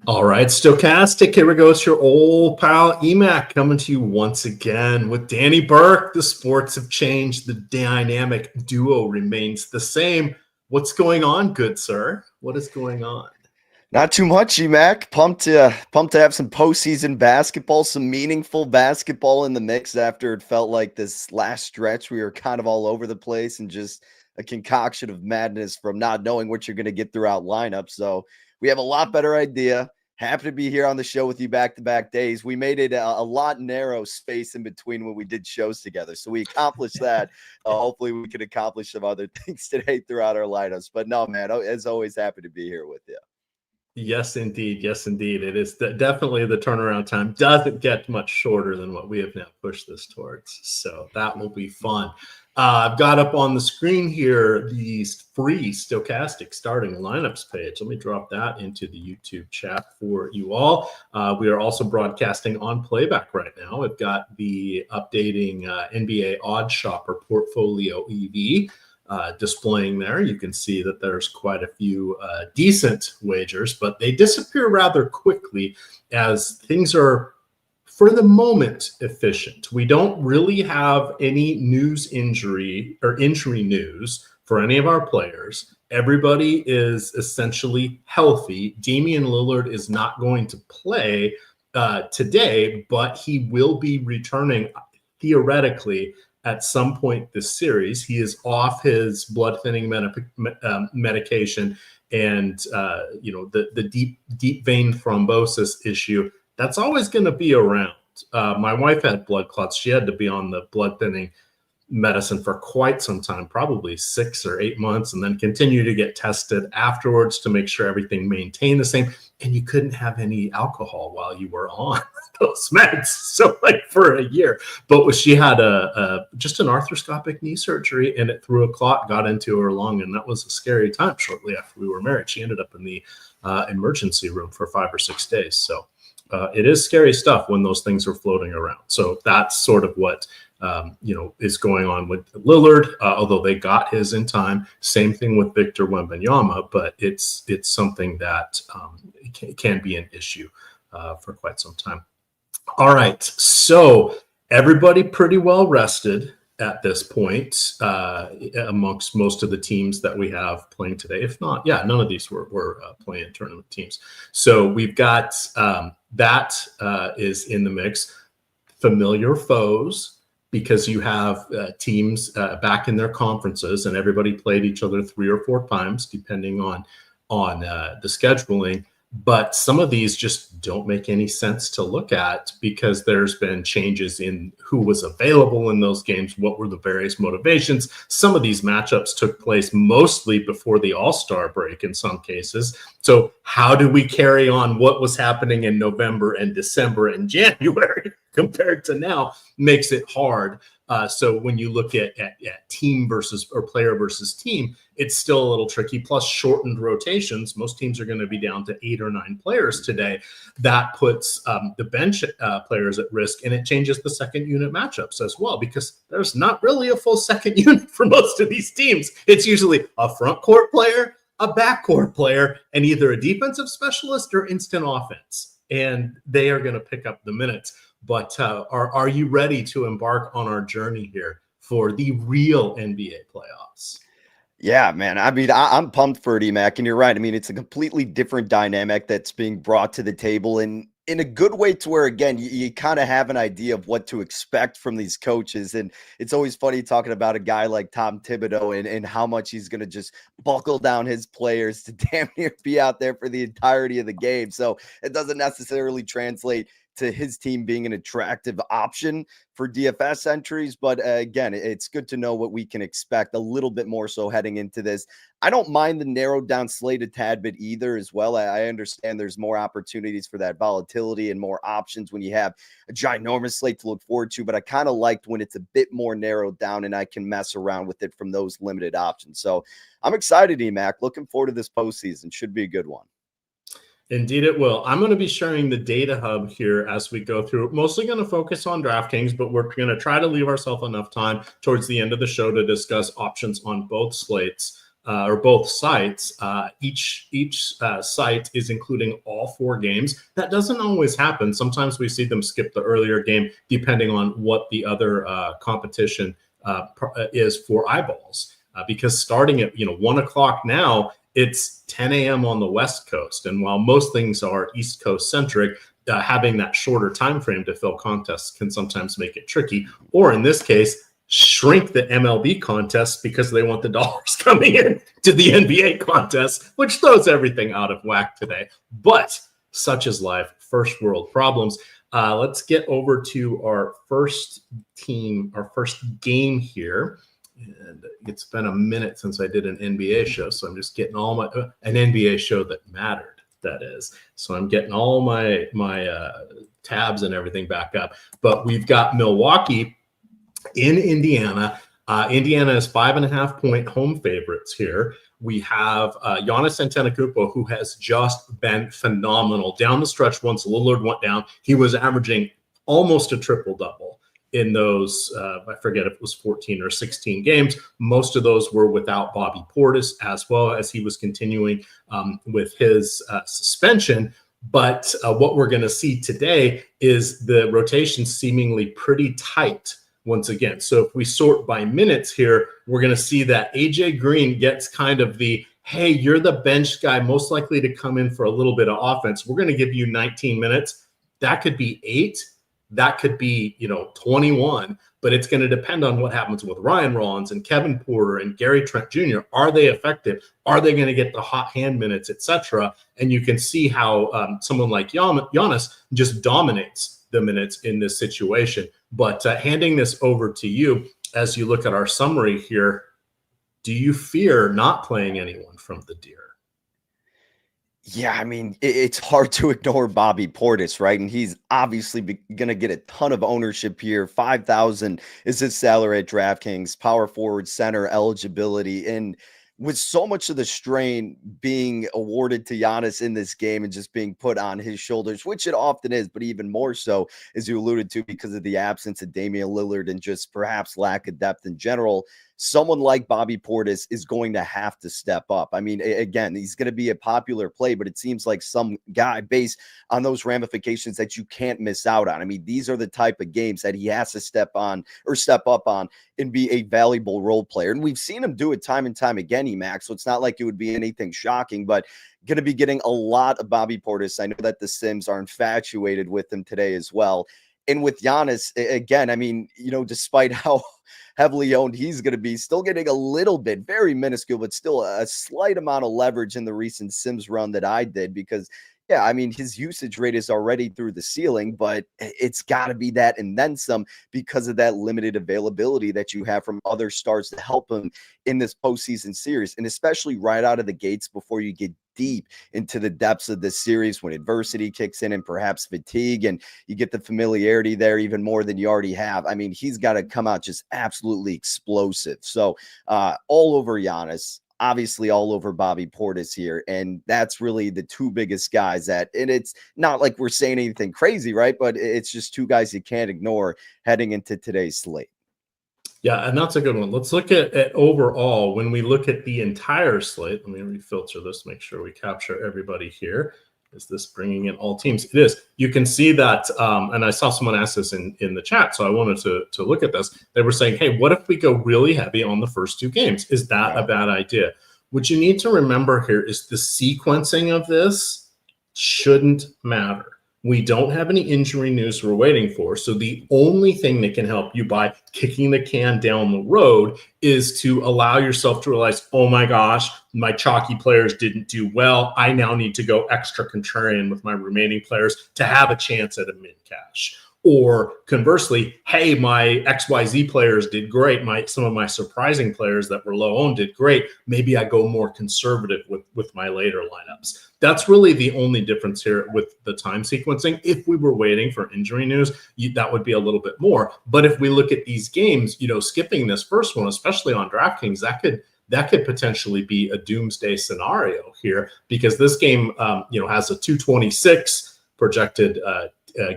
All right, Stokastic, here we go. It's your old pal EMac coming to you once again with Danny Burke. The sports have changed. The dynamic duo remains the same. What's going on, good sir? What is going on? Not too much, EMac. Pumped to have some postseason basketball, some meaningful basketball in the mix after it felt like this last stretch we were kind of all over the place and just a concoction of madness from not knowing what you're going to get throughout lineups. So we have a lot better idea. Happy to be here on the show with you back-to-back days. We made it a lot narrow space in between when we did shows together. So we accomplished that. Hopefully we can accomplish some other things today throughout our lineups. But no, man, as always, happy to be here with you. Yes, indeed. Yes, indeed. It is definitely the turnaround time doesn't get much shorter than what we have now pushed this towards. So that will be fun. I've got up on the screen here the free Stokastic starting lineups page. Let me drop that into the YouTube chat for you all. We are also broadcasting on playback right now. We've got the updating NBA OddsShopper Portfolio EV displaying there. You can see that there's quite a few decent wagers, but they disappear rather quickly as things are, for the moment, efficient. We don't really have any injury news for any of our players. Everybody is essentially healthy. Damian Lillard is not going to play today, but he will be returning theoretically at some point this series. He is off his blood thinning medication, and the deep vein thrombosis issue that's always going to be around. My wife had blood clots. She had to be on the blood thinning medicine for quite some time, probably 6 or 8 months, and then continue to get tested afterwards to make sure everything maintained the same. And you couldn't have any alcohol while you were on those meds. So for a year, but she had just an arthroscopic knee surgery, and it threw a clot, got into her lung. And that was a scary time. Shortly after we were married, she ended up in the emergency room for 5 or 6 days. So it is scary stuff when those things are floating around. So that's sort of what is going on with Lillard, although they got his in time. Same thing with Victor Wembanyama, but it's something that can be an issue for quite some time. All right, so everybody pretty well rested at this point amongst most of the teams that we have playing today. If not, none of these were playing tournament teams. So we've got that is in the mix. Familiar foes, because you have teams back in their conferences, and everybody played each other 3 or 4 times, depending on the scheduling. But some of these just don't make any sense to look at because there's been changes in who was available in those games, what were the various motivations. Some of these matchups took place mostly before the All-Star break in some cases. So how do we carry on what was happening in November and December and January compared to now makes it hard. So when you look at team versus or player versus team, it's still a little tricky. Plus shortened rotations. Most teams are going to be down to 8 or 9 players today. That puts the bench players at risk, and it changes the second unit matchups as well, because there's not really a full second unit for most of these teams. It's usually a front court player, a backcourt player, and either a defensive specialist or instant offense. And they are going to pick up the minutes. But are you ready to embark on our journey here for the real NBA playoffs? Yeah, man. I mean, I'm pumped for it, EMac, and you're right. I mean, it's a completely different dynamic that's being brought to the table in a good way, to where, again, you kind of have an idea of what to expect from these coaches. And it's always funny talking about a guy like Tom Thibodeau and how much he's going to just buckle down his players to damn near be out there for the entirety of the game. So it doesn't necessarily translate to his team being an attractive option for DFS entries. But again, it's good to know what we can expect a little bit more so heading into this. I don't mind the narrowed down slate a tad bit either as well. I understand there's more opportunities for that volatility and more options when you have a ginormous slate to look forward to, but I kind of liked when it's a bit more narrowed down and I can mess around with it from those limited options. So I'm excited, EMac. Looking forward to this postseason. Should be a good one. Indeed, it will. I'm going to be sharing the data hub here as we go through. Mostly going to focus on DraftKings, but we're going to try to leave ourselves enough time towards the end of the show to discuss options on both slates. or both sites. Each site is including all 4 games. That doesn't always happen. Sometimes we see them skip the earlier game depending on what the other competition is for eyeballs. Because starting at 1 o'clock now, it's 10 a.m. on the West Coast, and while most things are East Coast centric, having that shorter time frame to fill contests can sometimes make it tricky. Or in this case, shrink the MLB contests because they want the dollars coming in to the NBA contest, which throws everything out of whack today. But such is life, first world problems. Let's get over to our first game here. And it's been a minute since I did an NBA show, so I'm just getting all an NBA show that mattered, that is. So I'm getting all my tabs and everything back up. But we've got Milwaukee in Indiana. Indiana is 5.5-point home favorites here. We have Giannis Antetokounmpo, who has just been phenomenal. Down the stretch, once Lillard went down, he was averaging almost a triple-double in those, I forget if it was 14 or 16 games. Most of those were without Bobby Portis, as well as he was continuing with his suspension. But what we're going to see today is the rotation seemingly pretty tight once again. So if we sort by minutes here, we're going to see that AJ Green gets kind of the, hey, you're the bench guy most likely to come in for a little bit of offense. We're going to give you 19 minutes. That could be 8. That could be, 21, but it's going to depend on what happens with Ryan Rollins and Kevin Porter and Gary Trent Jr. Are they effective? Are they going to get the hot hand minutes, etc.? And you can see how someone like Giannis just dominates the minutes in this situation. But handing this over to you as you look at our summary here, do you fear not playing anyone from the Deer? Yeah, I mean, it's hard to ignore Bobby Portis, right? And he's obviously going to get a ton of ownership here. 5,000 is his salary at DraftKings, power forward, center eligibility. And with so much of the strain being awarded to Giannis in this game and just being put on his shoulders, which it often is, but even more so, as you alluded to, because of the absence of Damian Lillard and just perhaps lack of depth in general, someone like Bobby Portis is going to have to step up. I mean, again, he's going to be a popular play, but it seems like some guy based on those ramifications that you can't miss out on. I mean, these are the type of games that he has to step up on and be a valuable role player. And we've seen him do it time and time again, EMac. So it's not like it would be anything shocking, but going to be getting a lot of Bobby Portis. I know that the Sims are infatuated with him today as well. And with Giannis, again, I mean, despite how heavily owned he's going to be, still getting a little bit, very minuscule, but still a slight amount of leverage in the recent Sims run that I did, because yeah, I mean, his usage rate is already through the ceiling, but it's got to be that and then some because of that limited availability that you have from other stars to help him in this postseason series, and especially right out of the gates before you get deep into the depths of this series when adversity kicks in and perhaps fatigue, and you get the familiarity there even more than you already have. I mean, he's got to come out just absolutely explosive. So all over Giannis, obviously all over Bobby Portis here. And that's really the two biggest guys and it's not like we're saying anything crazy, right? But it's just two guys you can't ignore heading into today's slate. Yeah, and that's a good one. Let's look at overall. When we look at the entire slate, let me refilter this, make sure we capture everybody here. Is this bringing in all teams? It is. You can see that, and I saw someone ask this in the chat, so I wanted to look at this. They were saying, hey, what if we go really heavy on the first 2 games? Is that a bad idea? What you need to remember here is the sequencing of this shouldn't matter. We don't have any injury news we're waiting for. So the only thing that can help you by kicking the can down the road is to allow yourself to realize, oh my gosh, my chalky players didn't do well. I now need to go extra contrarian with my remaining players to have a chance at a mid cash. Or conversely, hey, my XYZ players did great. Some of my surprising players that were low owned did great. Maybe I go more conservative with my later lineups. That's really the only difference here with the time sequencing. If we were waiting for injury news, that would be a little bit more. But if we look at these games, skipping this first one, especially on DraftKings, that could potentially be a doomsday scenario here, because this game, has a 226 projected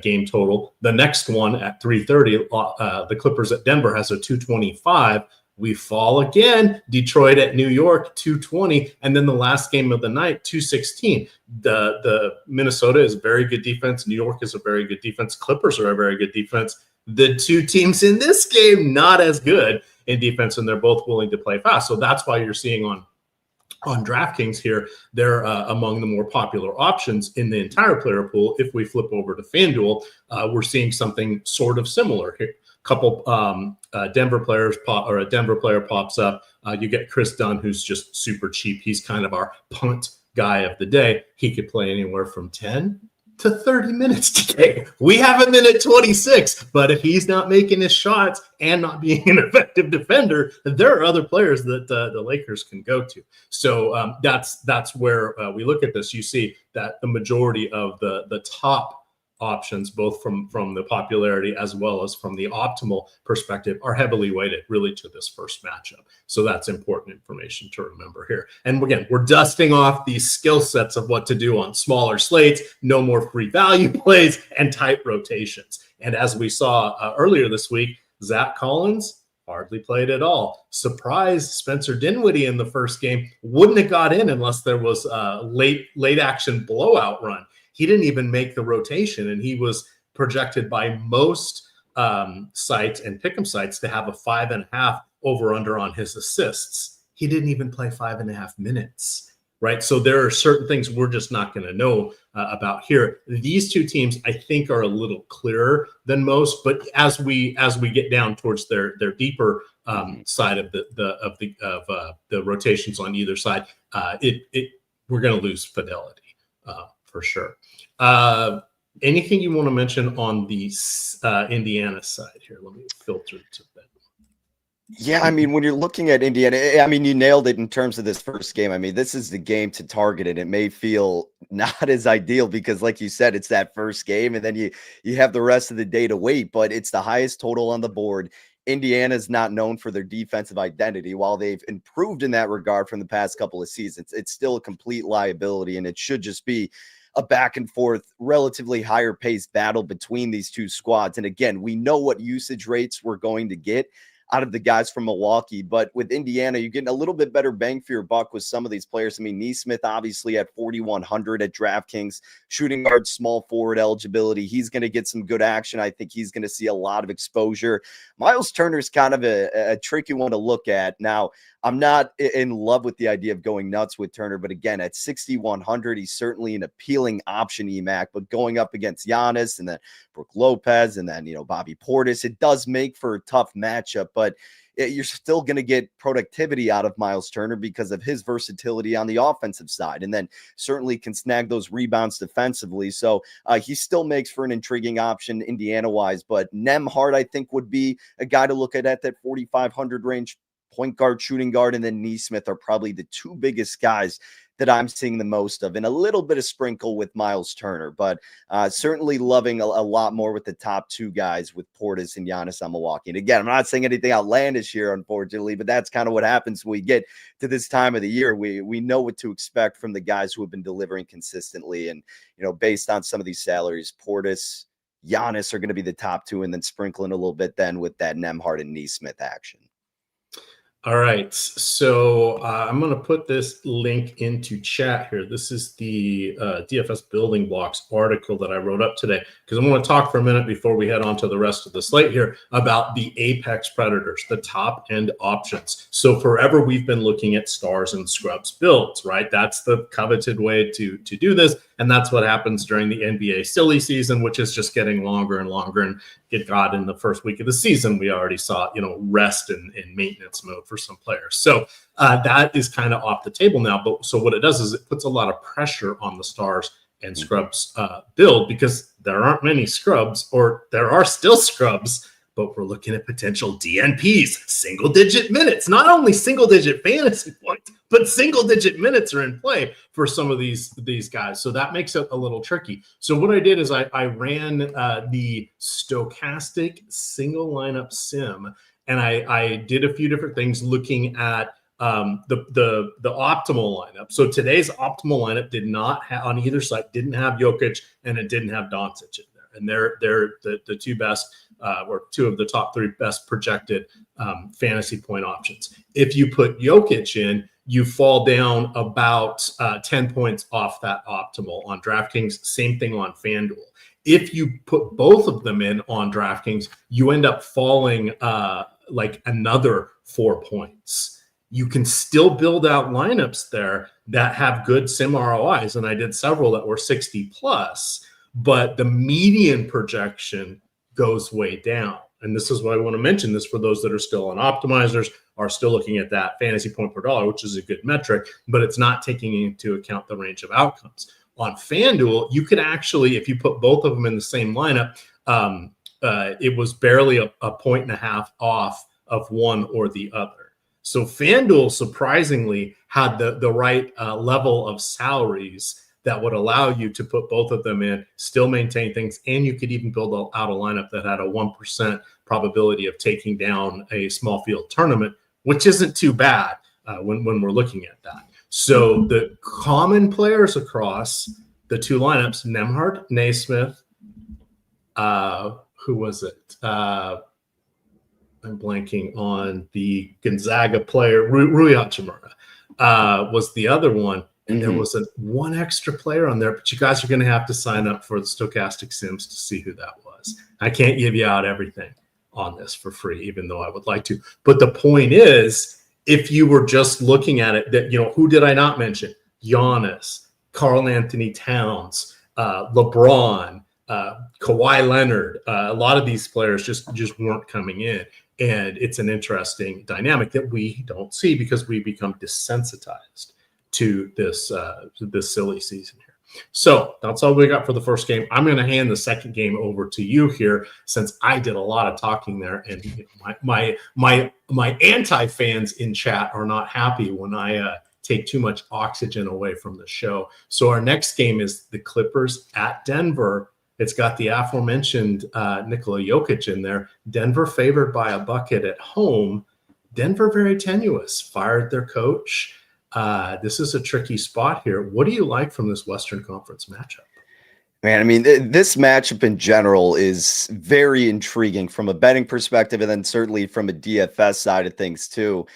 game total. The next one at 3:30, the Clippers at Denver has a 225 We fall again. Detroit at New York, 220. And then the last game of the night, 216. The Minnesota is very good defense. New York is a very good defense. Clippers are a very good defense. The two teams in this game, not as good in defense, and they're both willing to play fast. So that's why you're seeing on DraftKings here, they're among the more popular options in the entire player pool. If we flip over to FanDuel, we're seeing something sort of similar here. Couple Denver players or a Denver player pops up. You get Chris Dunn, who's just super cheap. He's kind of our punt guy of the day. He could play anywhere from 10 to 30 minutes today. We have him in at 26, but if he's not making his shots and not being an effective defender, there are other players that the Lakers can go to. So that's where we look at this. You see that the majority of the top options, both from the popularity as well as from the optimal perspective, are heavily weighted really to this first matchup. So that's important information to remember here. And again, we're dusting off these skill sets of what to do on smaller slates, no more free value plays, and tight rotations. And as we saw earlier this week, Zach Collins hardly played at all. Surprised Spencer Dinwiddie in the first game wouldn't have got in unless there was a late action blowout run. He didn't even make the rotation, and he was projected by most sites and pick'em sites to have a 5.5 over under on his assists. He didn't even play 5.5 minutes, right? So there are certain things we're just not going to know about here. These two teams, I think, are a little clearer than most, but as we get down towards their deeper side of the rotations on either side, we're going to lose fidelity. For sure. Anything you want to mention on the Indiana side here? Let me filter to that. Yeah, I mean, when you're looking at Indiana, I mean, you nailed it in terms of this first game. I mean, this is the game to target it. It may feel not as ideal because, like you said, it's that first game, and then you have the rest of the day to wait, but it's the highest total on the board. Indiana's not known for their defensive identity. While they've improved in that regard from the past couple of seasons, it's still a complete liability, and it should just be a back and forth, relatively higher paced battle between these two squads. And again, we know what usage rates we're going to get out of the guys from Milwaukee, but with Indiana, you're getting a little bit better bang for your buck with some of these players. I mean, Nesmith obviously at 4,100 at DraftKings, shooting guard, small forward eligibility. He's going to get some good action. I think he's going to see a lot of exposure. Miles Turner's kind of a tricky one to look at. Now, I'm not in love with the idea of going nuts with Turner, but again, at 6,100, he's certainly an appealing option, EMac, but going up against Giannis and then Brook Lopez and then, Bobby Portis, it does make for a tough matchup, but you're still going to get productivity out of Miles Turner because of his versatility on the offensive side, and then certainly can snag those rebounds defensively. So he still makes for an intriguing option Indiana-wise, but Nembhard, I think, would be a guy to look at that 4,500 range. Point guard, shooting guard, and then Nesmith are probably the two biggest guys that I'm seeing the most of, and a little bit of sprinkle with Miles Turner, but certainly loving a lot more with the top two guys with Portis and Giannis on Milwaukee. And again, I'm not saying anything outlandish here, unfortunately, but that's kind of what happens when we get to this time of the year. We know what to expect from the guys who have been delivering consistently, and based on some of these salaries, Portis, Giannis are going to be the top two, and then sprinkling a little bit then with that Nembhard and Nesmith action. All right, so I'm going to put this link into chat here. This is the DFS Building Blocks article that I wrote up today, because I want to talk for a minute before we head on to the rest of the slate here about the apex predators, the top end options. So forever we've been looking at stars and scrubs builds, right? That's the coveted way to do this, and that's what happens during the NBA silly season, which is just getting longer and longer. And it got in the first week of the season, we already saw rest and maintenance mode for some players. So that is kind of off the table now. But so what it does is it puts a lot of pressure on the stars and scrubs build, because there aren't many scrubs, or there are still scrubs, but we're looking at potential DNPs, single digit minutes, not only single digit fantasy points, but single digit minutes are in play for some of these guys. So that makes it a little tricky. So what I did is I ran the Stokastic single lineup sim, and I did a few different things looking at the optimal lineup. So today's optimal lineup did not have, on either side, didn't have Jokic and it didn't have Doncic in there. And they're the two best or two of the top 3 best projected fantasy point options. If you put Jokic in, you fall down about 10 points off that optimal on DraftKings. Same thing on FanDuel. If you put both of them in on DraftKings, you end up falling like another 4 points. You can still build out lineups there that have good sim ROIs. And I did several that were 60 plus, but the median projection goes way down. And this is why I want to mention this for those that are still on optimizers, are still looking at that fantasy point per dollar, which is a good metric, but it's not taking into account the range of outcomes. On FanDuel, you could actually, if you put both of them in the same lineup, it was barely a point and a half off of one or the other. So FanDuel surprisingly had the right level of salaries that would allow you to put both of them in, still maintain things, and you could even build out a lineup that had a 1% probability of taking down a small field tournament, which isn't too bad when we're looking at that. So the common players across the 2 lineups, Nembhard, Naismith, who was it? I'm blanking on the Gonzaga player, Rui Hachimura was the other one. And there was one extra player on there, but you guys are going to have to sign up for the Stokastic Sims to see who that was. I can't give you out everything on this for free, even though I would like to. But the point is, if you were just looking at it, that, who did I not mention? Giannis, Karl Anthony Towns, LeBron, Kawhi Leonard. A lot of these players just weren't coming in. And it's an interesting dynamic that we don't see because we become desensitized to this silly season here. So that's all we got for the first game. I'm going to hand the second game over to you here, since I did a lot of talking there, and my anti-fans in chat are not happy when I take too much oxygen away from the show. So our next game is the Clippers at Denver. It's got the aforementioned Nikola Jokic in there. Denver favored by a bucket at home. Denver very tenuous, fired their coach. This is a tricky spot here. What do you like from this Western Conference matchup? Man, I mean, this matchup in general is very intriguing from a betting perspective, and then certainly from a DFS side of things too.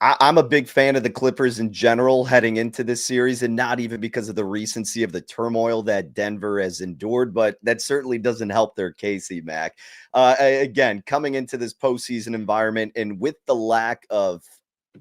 I'm a big fan of the Clippers in general heading into this series, and not even because of the recency of the turmoil that Denver has endured, but that certainly doesn't help their case, EMac. Again, coming into this postseason environment, and with the lack of,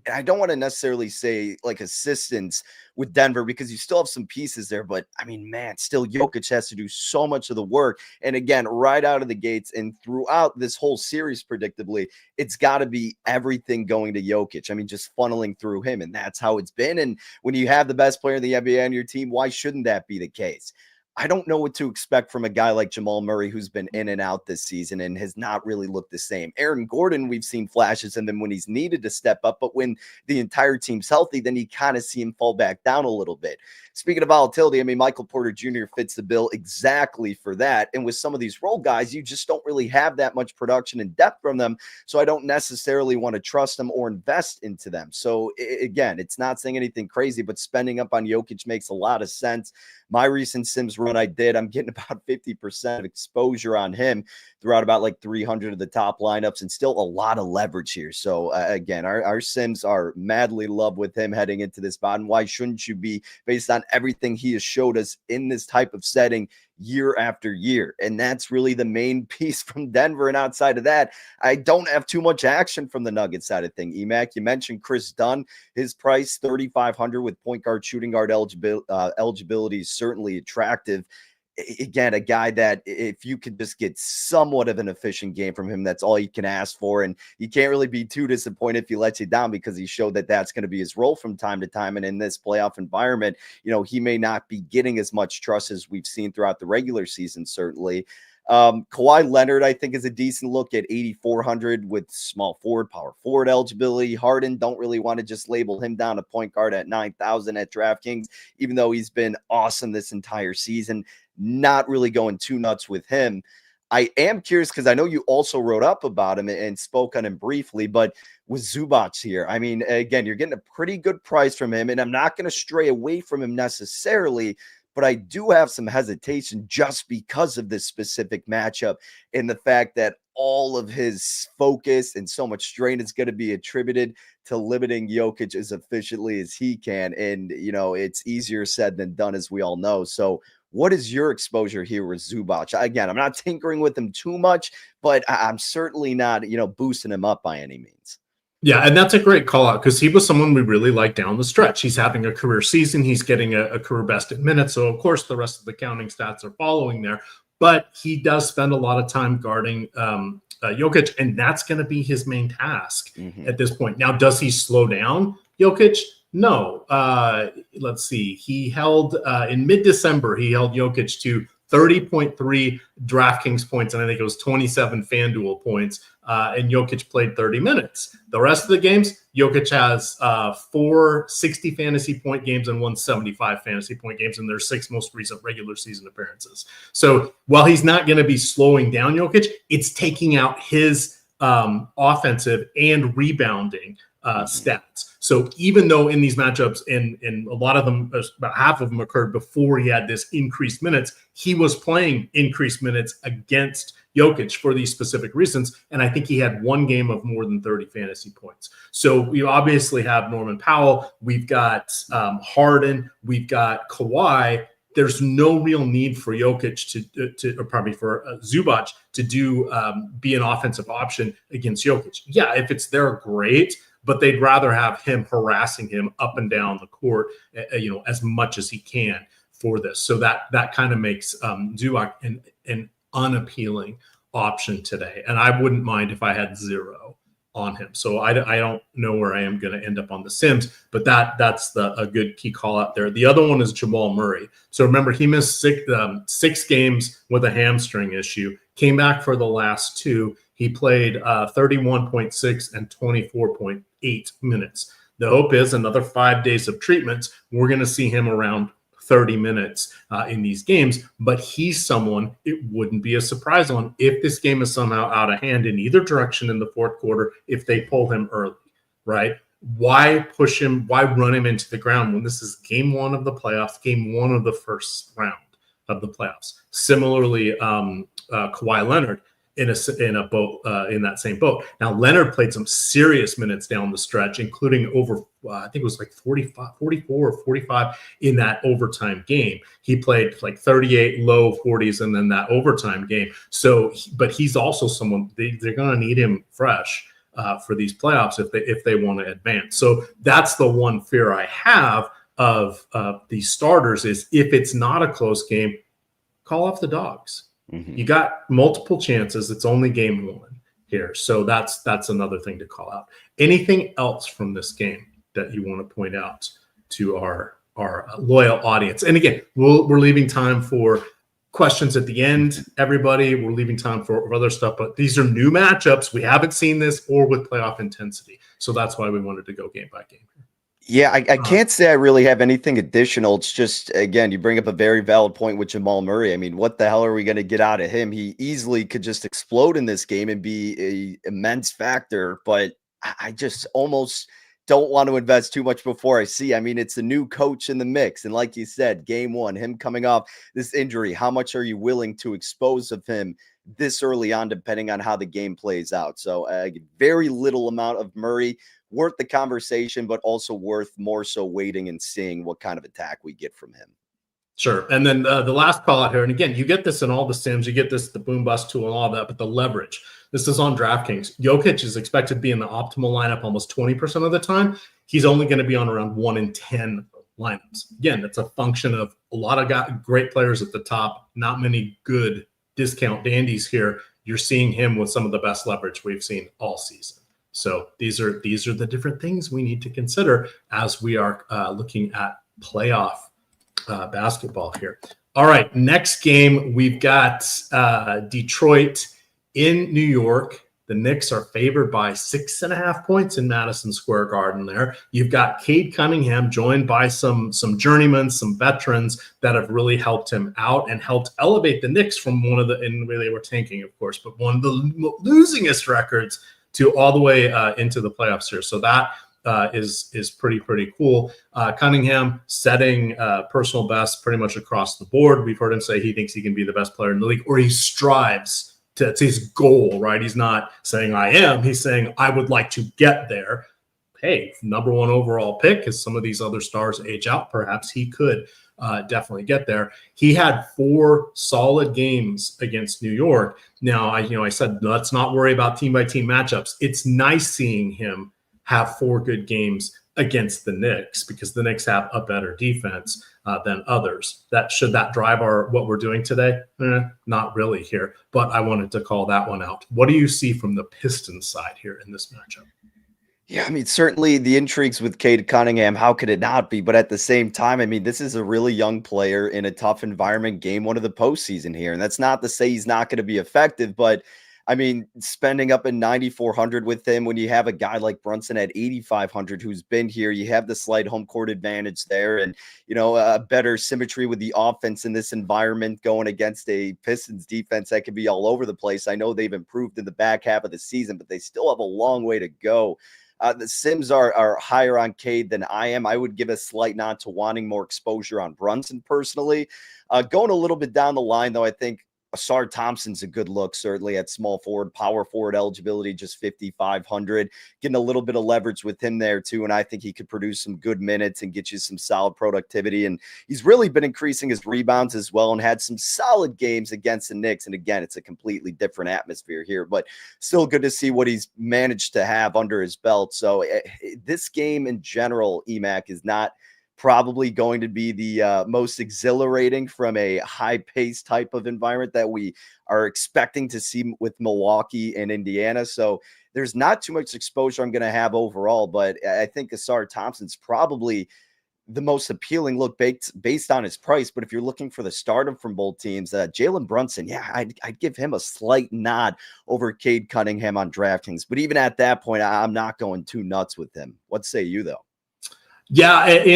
I don't want to necessarily say like assistance with Denver, because you still have some pieces there, but I mean, man, still Jokic has to do so much of the work. And again, right out of the gates and throughout this whole series, predictably, it's got to be everything going to Jokic. I mean, just funneling through him, and that's how it's been. And when you have the best player in the NBA on your team, why shouldn't that be the case? I don't know what to expect from a guy like Jamal Murray, who's been in and out this season and has not really looked the same. Aaron Gordon, we've seen flashes in him when he's needed to step up, but when the entire team's healthy, then you kind of see him fall back down a little bit. Speaking of volatility, I mean, Michael Porter Jr. fits the bill exactly for that. And with some of these role guys, you just don't really have that much production and depth from them. So I don't necessarily want to trust them or invest into them. So again, it's not saying anything crazy, but spending up on Jokic makes a lot of sense. My recent Sims run I did, I'm getting about 50% exposure on him throughout about like 300 of the top lineups, and still a lot of leverage here. So again, our Sims are madly in love with him heading into this spot. And why shouldn't you be, based on everything he has showed us in this type of setting year after year? And that's really the main piece from Denver. And outside of that, I don't have too much action from the Nuggets side of thing. EMac, you mentioned Chris Dunn. His price, $3,500 with point guard, shooting guard eligibility is certainly attractive. Again, a guy that if you could just get somewhat of an efficient game from him, that's all you can ask for. And you can't really be too disappointed if he lets you down, because he showed that that's going to be his role from time to time. And in this playoff environment, he may not be getting as much trust as we've seen throughout the regular season, certainly. Kawhi Leonard, I think, is a decent look at 8,400 with small forward, power forward eligibility. Harden, don't really want to just label him down to point guard at 9,000 at DraftKings, even though he's been awesome this entire season. Not really going too nuts with him. I am curious, because I know you also wrote up about him and spoke on him briefly, but with Zubac here, I mean, again, you're getting a pretty good price from him, and I'm not going to stray away from him necessarily, but I do have some hesitation just because of this specific matchup and the fact that all of his focus and so much strain is going to be attributed to limiting Jokic as efficiently as he can. And, it's easier said than done, as we all know. So what is your exposure here with Zubac? Again, I'm not tinkering with him too much, but I'm certainly not, boosting him up by any means. Yeah, and that's a great call out because he was someone we really liked down the stretch. He's having a career season. He's getting a career best in minutes. So, of course, the rest of the counting stats are following there. But he does spend a lot of time guarding Jokic, and that's going to be his main task at this point. Now, does he slow down Jokic? No. Let's see. He held in mid-December, he held Jokic to 30.3 DraftKings points, and I think it was 27 FanDuel points, and Jokic played 30 minutes. The rest of the games, Jokic has 4 60 fantasy point games and 1 75 fantasy point games in their 6 most recent regular season appearances. So while he's not going to be slowing down Jokic, it's taking out his offensive and rebounding stats. So even though in these matchups, and a lot of them, about half of them occurred before he had this increased minutes, he was playing increased minutes against Jokic for these specific reasons. And I think he had 1 game of more than 30 fantasy points. So we obviously have Norman Powell. We've got Harden. We've got Kawhi. There's no real need for Jokic or probably for Zubac to be an offensive option against Jokic. Yeah, if it's there, great. But they'd rather have him harassing him up and down the court, as much as he can for this. So that kind of makes Zubac an unappealing option today. And I wouldn't mind if I had 0 on him. So I don't know where I am going to end up on the Sims, but that's a good key call out there. The other one is Jamal Murray. So remember, he missed 6 games with a hamstring issue, came back for the last 2. He played 31.6 and 24.8 minutes. The hope is another 5 days of treatments, we're going to see him around 30 minutes in these games. But he's someone it wouldn't be a surprise on if this game is somehow out of hand in either direction in the fourth quarter, if they pull him early, right? Why push him? Why run him into the ground when this is game 1 of the playoffs, game 1 of the first round of the playoffs? Similarly, Kawhi Leonard in that same boat. Now, Leonard played some serious minutes down the stretch, including over, I think it was like 44 or 45 in that overtime game. He played like 38 low 40s and then that overtime game. So, but he's also someone they're going to need him fresh for these playoffs if they want to advance. So that's the one fear I have of these starters is if it's not a close game, call off the dogs. You got multiple chances. It's only game 1 here. So that's another thing to call out. Anything else from this game that you want to point out to our loyal audience? And again, we're leaving time for questions at the end, everybody. We're leaving time for other stuff, but these are new matchups. We haven't seen this or with playoff intensity. So that's why we wanted to go game by game. Yeah, I can't say I really have anything additional. It's just, again, you bring up a very valid point with Jamal Murray. I mean, what the hell are we going to get out of him? He easily could just explode in this game and be an immense factor, but I just almost don't want to invest too much before I see. I mean, it's a new coach in the mix. And like you said, game 1, him coming off this injury, how much are you willing to expose of him this early on, depending on how the game plays out? So very little amount of Murray. Worth the conversation, but also worth more so waiting and seeing what kind of attack we get from him. Sure. And then the last call out here, and again, you get this in all the sims, you get this, the boom bust tool and all that, but the leverage, this is on DraftKings. Jokic is expected to be in the optimal lineup almost 20% of the time. He's only going to be on around 1 in 10 lineups. Again, that's a function of a lot of great players at the top, not many good discount dandies here. You're seeing him with some of the best leverage we've seen all season. So these are the different things we need to consider as we are looking at playoff basketball here. All right, next game, we've got Detroit in New York. The Knicks are favored by 6.5 points in Madison Square Garden there. You've got Cade Cunningham joined by some journeymen, some veterans that have really helped him out and helped elevate the Knicks from one of the, and they were tanking, of course, but one of the losingest records to all the way into the playoffs here. So that is pretty cool. Cunningham setting personal best pretty much across the board. We've heard him say he thinks he can be the best player in the league, or he strives That's his goal, right? He's not saying I am. He's saying I would like to get there. Hey, number one overall pick, as some of these other stars age out, perhaps he could definitely get there. He had 4 solid games against New York. Now, I said let's not worry about team by team matchups. It's nice seeing him have 4 good games against the Knicks because the Knicks have a better defense than others. Should that drive what we're doing today? Not really here, but I wanted to call that one out. What do you see from the Pistons side here in this matchup? Yeah, I mean, certainly the intrigues with Cade Cunningham, how could it not be? But at the same time, I mean, this is a really young player in a tough environment, game 1 of the postseason here. And that's not to say he's not going to be effective, but I mean, spending up in 9,400 with him when you have a guy like Brunson at 8,500 who's been here, you have the slight home court advantage there and, a better symmetry with the offense in this environment going against a Pistons defense that could be all over the place. I know they've improved in the back half of the season, but they still have a long way to go. The Sims are higher on Cade than I am. I would give a slight nod to wanting more exposure on Brunson personally. Going a little bit down the line, though, I think Asar Thompson's a good look, certainly at small forward, power forward eligibility, just 5,500. Getting a little bit of leverage with him there, too, and I think he could produce some good minutes and get you some solid productivity. And he's really been increasing his rebounds as well and had some solid games against the Knicks. And again, it's a completely different atmosphere here, but still good to see what he's managed to have under his belt. So this game in general, EMac, is not probably going to be the most exhilarating from a high-paced type of environment that we are expecting to see with Milwaukee and Indiana. So there's not too much exposure I'm going to have overall, but I think Asar Thompson's probably the most appealing look based on his price. But if you're looking for the stardom from both teams, Jalen Brunson, yeah, I'd give him a slight nod over Cade Cunningham on DraftKings. But even at that point, I'm not going too nuts with him. What say you, though? Yeah, it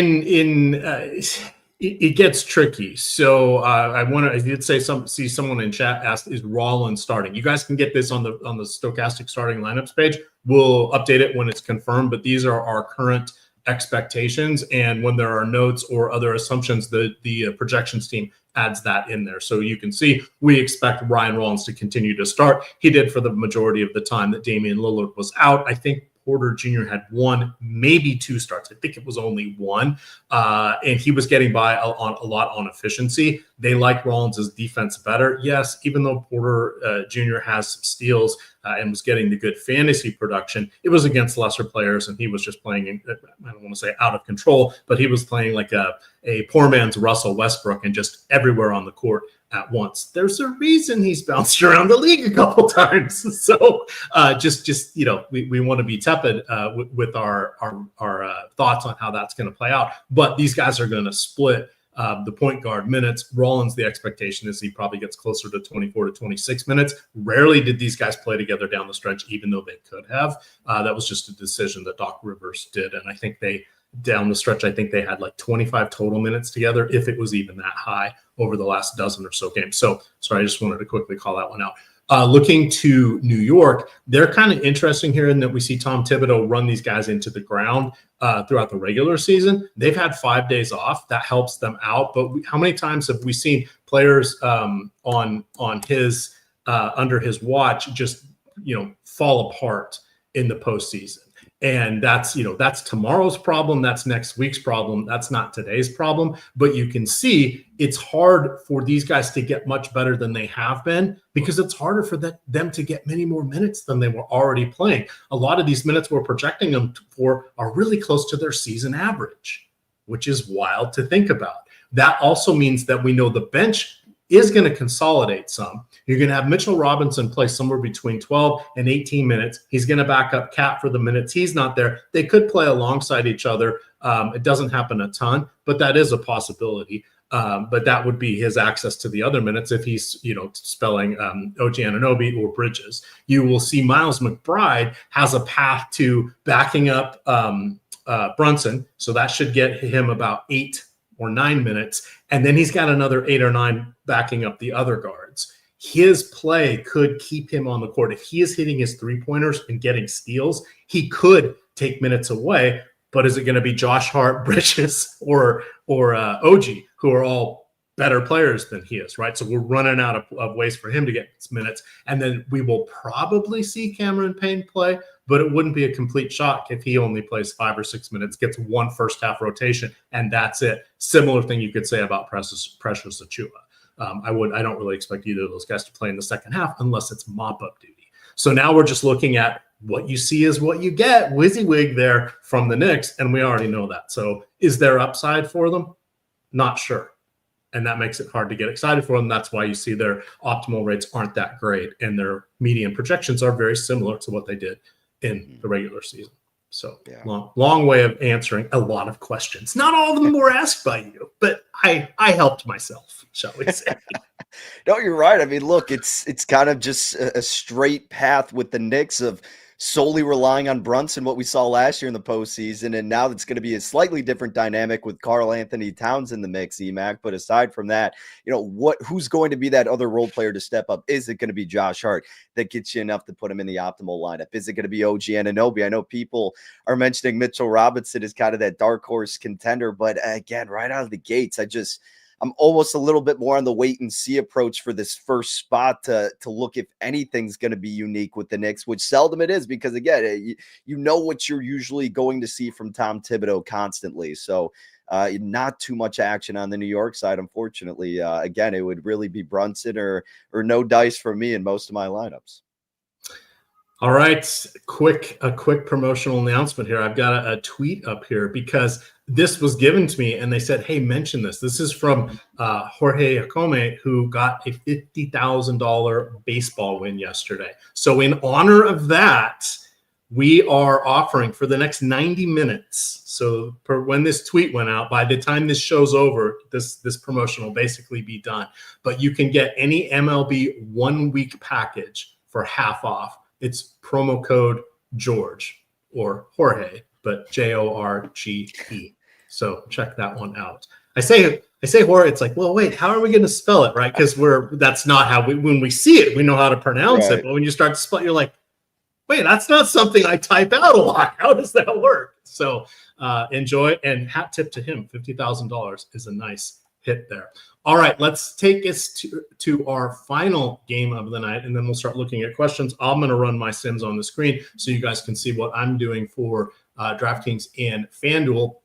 gets tricky. So I did see someone in chat asked, is Rollins starting? You guys can get this on the Stokastic starting lineups page. We'll update it when it's confirmed, but these are our current expectations. And when there are notes or other assumptions, the projections team adds that in there. So you can see we expect Ryan Rollins to continue to start. He did for the majority of the time that Damian Lillard was out. I think Porter Jr. had 1, maybe 2 starts. I think it was only 1. And he was getting by a lot on efficiency. They like Rollins' defense better. Yes, even though Porter Jr. has some steals and was getting the good fantasy production, it was against lesser players, and he was just playing, I don't want to say out of control, but he was playing like a poor man's Russell Westbrook and just everywhere on the court at once. There's a reason he's bounced around the league a couple times. So we want to be tepid with our thoughts on how that's going to play out. But these guys are going to split the point guard minutes. Rollins, the expectation is he probably gets closer to 24 to 26 minutes. Rarely did these guys play together down the stretch, even though they could have. That was just a decision that Doc Rivers did. And I think down the stretch, I think they had like 25 total minutes together, if it was even that high over the last dozen or so games. So sorry, I just wanted to quickly call that one out. Looking to New York, they're kind of interesting here in that we see Tom Thibodeau run these guys into the ground throughout the regular season. They've had 5 days off. That helps them out. But how many times have we seen players on his under his watch just fall apart in the postseason? And that's tomorrow's problem. That's next week's problem. That's not today's problem. But you can see it's hard for these guys to get much better than they have been because it's harder for them to get many more minutes than they were already playing. A lot of these minutes we're projecting them for are really close to their season average, which is wild to think about. That also means that we know the bench is going to consolidate some. You're going to have Mitchell Robinson play somewhere between 12 and 18 minutes. He's going to back up Cat for the minutes he's not there. They could play alongside each other. It doesn't happen a ton, but that is a possibility. But that would be his access to the other minutes if he's, spelling OG Anunoby or Bridges. You will see Miles McBride has a path to backing up Brunson, so that should get him about 8 or 9 minutes. And then he's got another 8 or 9 backing up the other guards. His play could keep him on the court. If he is hitting his 3-pointers and getting steals, he could take minutes away. But is it going to be Josh Hart, Bridges, or OG, who are all better players than he is, right? So we're running out of ways for him to get minutes. And then we will probably see Cameron Payne play, but it wouldn't be a complete shock if he only plays 5 or 6 minutes, gets one first half rotation, and that's it. Similar thing you could say about Precious Achiuwa. I don't really expect either of those guys to play in the second half unless it's mop-up duty. So now we're just looking at what you see is what you get, WYSIWYG there from the Knicks, and we already know that. So is there upside for them? Not sure. And that makes it hard to get excited for them. That's why you see their optimal rates aren't that great, and their median projections are very similar to what they did in the regular season. So long way of answering a lot of questions. Not all of them were asked by you, but I helped myself, shall we say. No, you're right. I mean, look, it's kind of just a straight path with the Knicks of solely relying on Brunson, what we saw last year in the postseason, and now it's going to be a slightly different dynamic with Karl Anthony Towns in the mix, EMac. But aside from that, who's going to be that other role player to step up? Is it going to be Josh Hart that gets you enough to put him in the optimal lineup? Is it going to be OG Anunoby? I know people are mentioning Mitchell Robinson as kind of that dark horse contender, but again, right out of the gates, I'm almost a little bit more on the wait and see approach for this first spot to look if anything's going to be unique with the Knicks, which seldom it is, because again, you know what you're usually going to see from Tom Thibodeau constantly. So not too much action on the New York side, unfortunately. Again, it would really be Brunson or no dice for me in most of my lineups. All right, a quick promotional announcement here. I've got a tweet up here because this was given to me, and they said, "Hey, mention this." This is from Jorge Jacome, who got a $50,000 baseball win yesterday. So in honor of that, we are offering for the next 90 minutes. So when this tweet went out, by the time this show's over, this promotion will basically be done. But you can get any MLB 1 week package for half off. It's promo code George or Jorge, but Jorge. So check that one out. I say Jorge, it's like, well, wait, how are we going to spell it, right? Because that's not how when we see it, we know how to pronounce it. But when you start to spell, you're like, wait, that's not something I type out a lot. How does that work? So enjoy, and hat tip to him. $50,000 is a nice hit there. All right, let's take us to our final game of the night, and then we'll start looking at questions. I'm going to run my sims on the screen so you guys can see what I'm doing for DraftKings and FanDuel.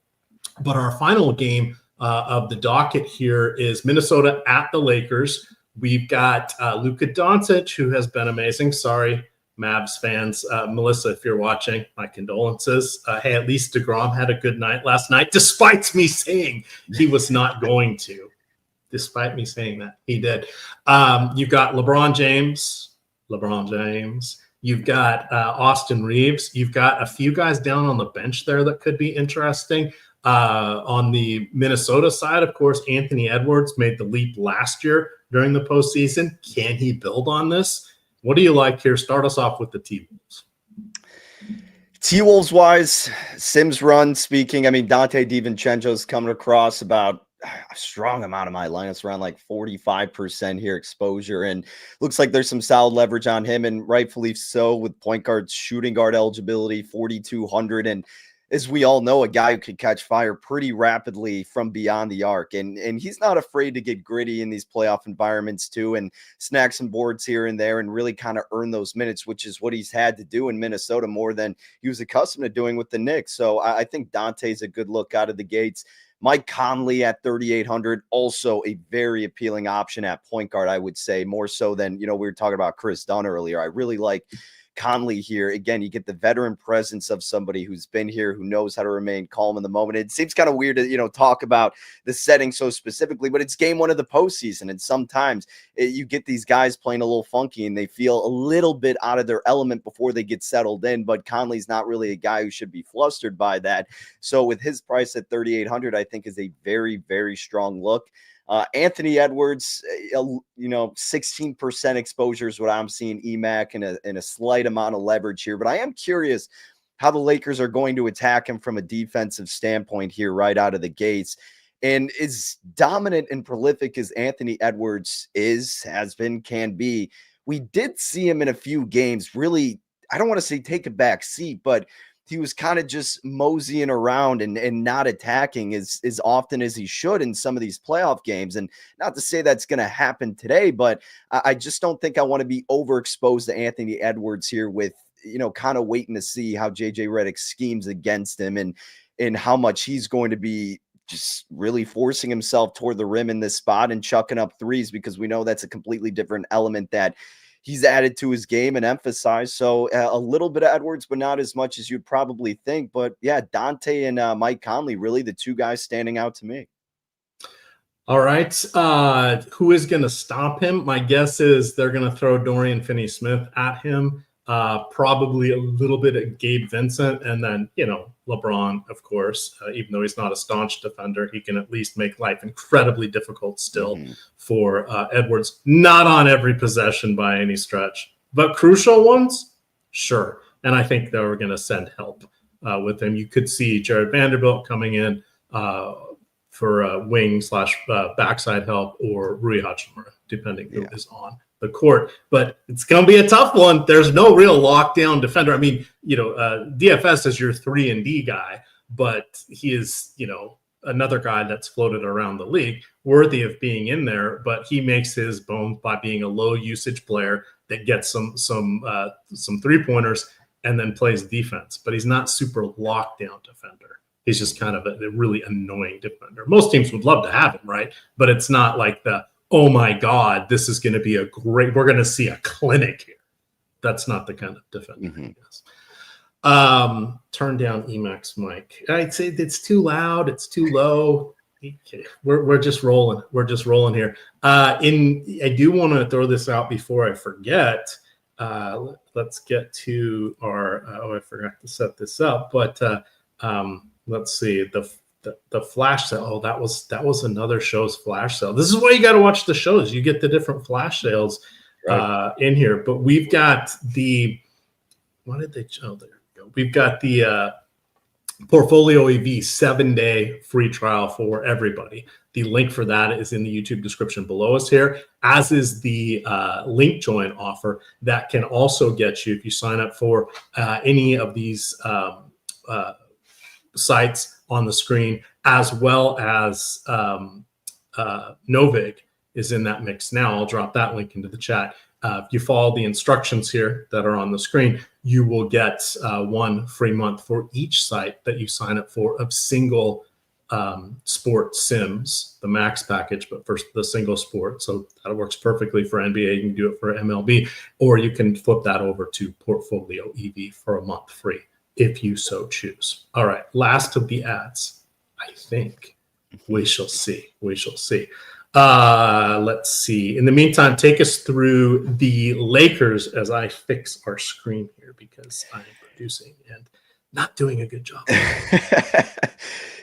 But our final game of the docket here is Minnesota at the Lakers. We've got Luka Doncic, who has been amazing. Sorry, Mavs fans. Melissa, if you're watching, my condolences. Hey, at least DeGrom had a good night last night, despite me saying he was not going to. Despite me saying that, he did. You've got LeBron James. You've got Austin Reeves. You've got a few guys down on the bench there that could be interesting. On the Minnesota side, of course, Anthony Edwards made the leap last year during the postseason. Can he build on this? What do you like here? Start us off with the T-Wolves. T-Wolves wise, Sims run speaking. I mean, Dante DiVincenzo's coming across about a strong amount of my lineups, around like 45% here exposure, and looks like there's some solid leverage on him, and rightfully so, with point guard, shooting guard eligibility, 4,200, and as we all know, a guy who can catch fire pretty rapidly from beyond the arc, and he's not afraid to get gritty in these playoff environments too, and snack some boards here and there, and really kind of earn those minutes, which is what he's had to do in Minnesota more than he was accustomed to doing with the Knicks. So I think Dante's a good look out of the gates. Mike Conley at 3,800, also a very appealing option at point guard, I would say, more so than, we were talking about Chris Dunn earlier. I really like Conley here. Again, you get the veteran presence of somebody who's been here, who knows how to remain calm in the moment. It seems kind of weird to, talk about the setting so specifically, but it's game one of the postseason. And sometimes you get these guys playing a little funky and they feel a little bit out of their element before they get settled in. But Conley's not really a guy who should be flustered by that. So with his price at 3,800, I think is a very, very strong look. Anthony Edwards, 16% exposure is what I'm seeing, EMac, and a slight amount of leverage here. But I am curious how the Lakers are going to attack him from a defensive standpoint here right out of the gates. And as dominant and prolific as Anthony Edwards has been, can be, we did see him in a few games really, I don't want to say take a back seat, but he was kind of just moseying around and not attacking as often as he should in some of these playoff games. And not to say that's going to happen today, but I just don't think I want to be overexposed to Anthony Edwards here with, kind of waiting to see how JJ Redick schemes against him and how much he's going to be just really forcing himself toward the rim in this spot and chucking up threes, because we know that's a completely different element that he's added to his game and emphasized. So a little bit of Edwards, but not as much as you'd probably think. But yeah, Dante and Mike Conley, really the two guys standing out to me. All right. Who is going to stop him? My guess is they're going to throw Dorian Finney-Smith at him. Probably a little bit of Gabe Vincent, and then, LeBron, of course, even though he's not a staunch defender, he can at least make life incredibly difficult still for Edwards. Not on every possession by any stretch, but crucial ones, sure. And I think they were going to send help with him. You could see Jared Vanderbilt coming in for wing / backside help, or Rui Hachimura, depending who is on the court. But it's going to be a tough one. There's no real lockdown defender. I mean, DFS is your 3-and-D guy, but he is, another guy that's floated around the league, worthy of being in there, but he makes his bones by being a low usage player that gets some 3-pointers and then plays defense. But he's not super lockdown defender. He's just kind of a really annoying defender. Most teams would love to have him, right? But it's not like oh my God, this is going to be we're going to see a clinic here. That's not the kind of defender, I guess. Turn down EMac's mic. I'd say it's too loud. It's too low. Okay. We're just rolling. We're just rolling here. I do want to throw this out before I forget. Let's get to our, I forgot to set this up, but let's see, the flash sale. Oh, that was another show's flash sale. This is why you got to watch the shows. You get the different flash sales in here. But we've got what did they? Oh, there we go. We've got the Portfolio EV 7-day free trial for everybody. The link for that is in the YouTube description below us here, as is the link join offer that can also get you, if you sign up for any of these sites on the screen, as well as NoVig is in that mix now. I'll drop that link into the chat. If you follow the instructions here that are on the screen, you will get 1 free month for each site that you sign up for of single sport sims, the max package, but for the single sport. So that works perfectly for NBA. You can do it for MLB, or you can flip that over to Portfolio EV for a month free, if you so choose. All right, last of the ads. I think we shall see. We shall see. Let's see. In the meantime, take us through the Lakers as I fix our screen here, because I'm producing and not doing a good job.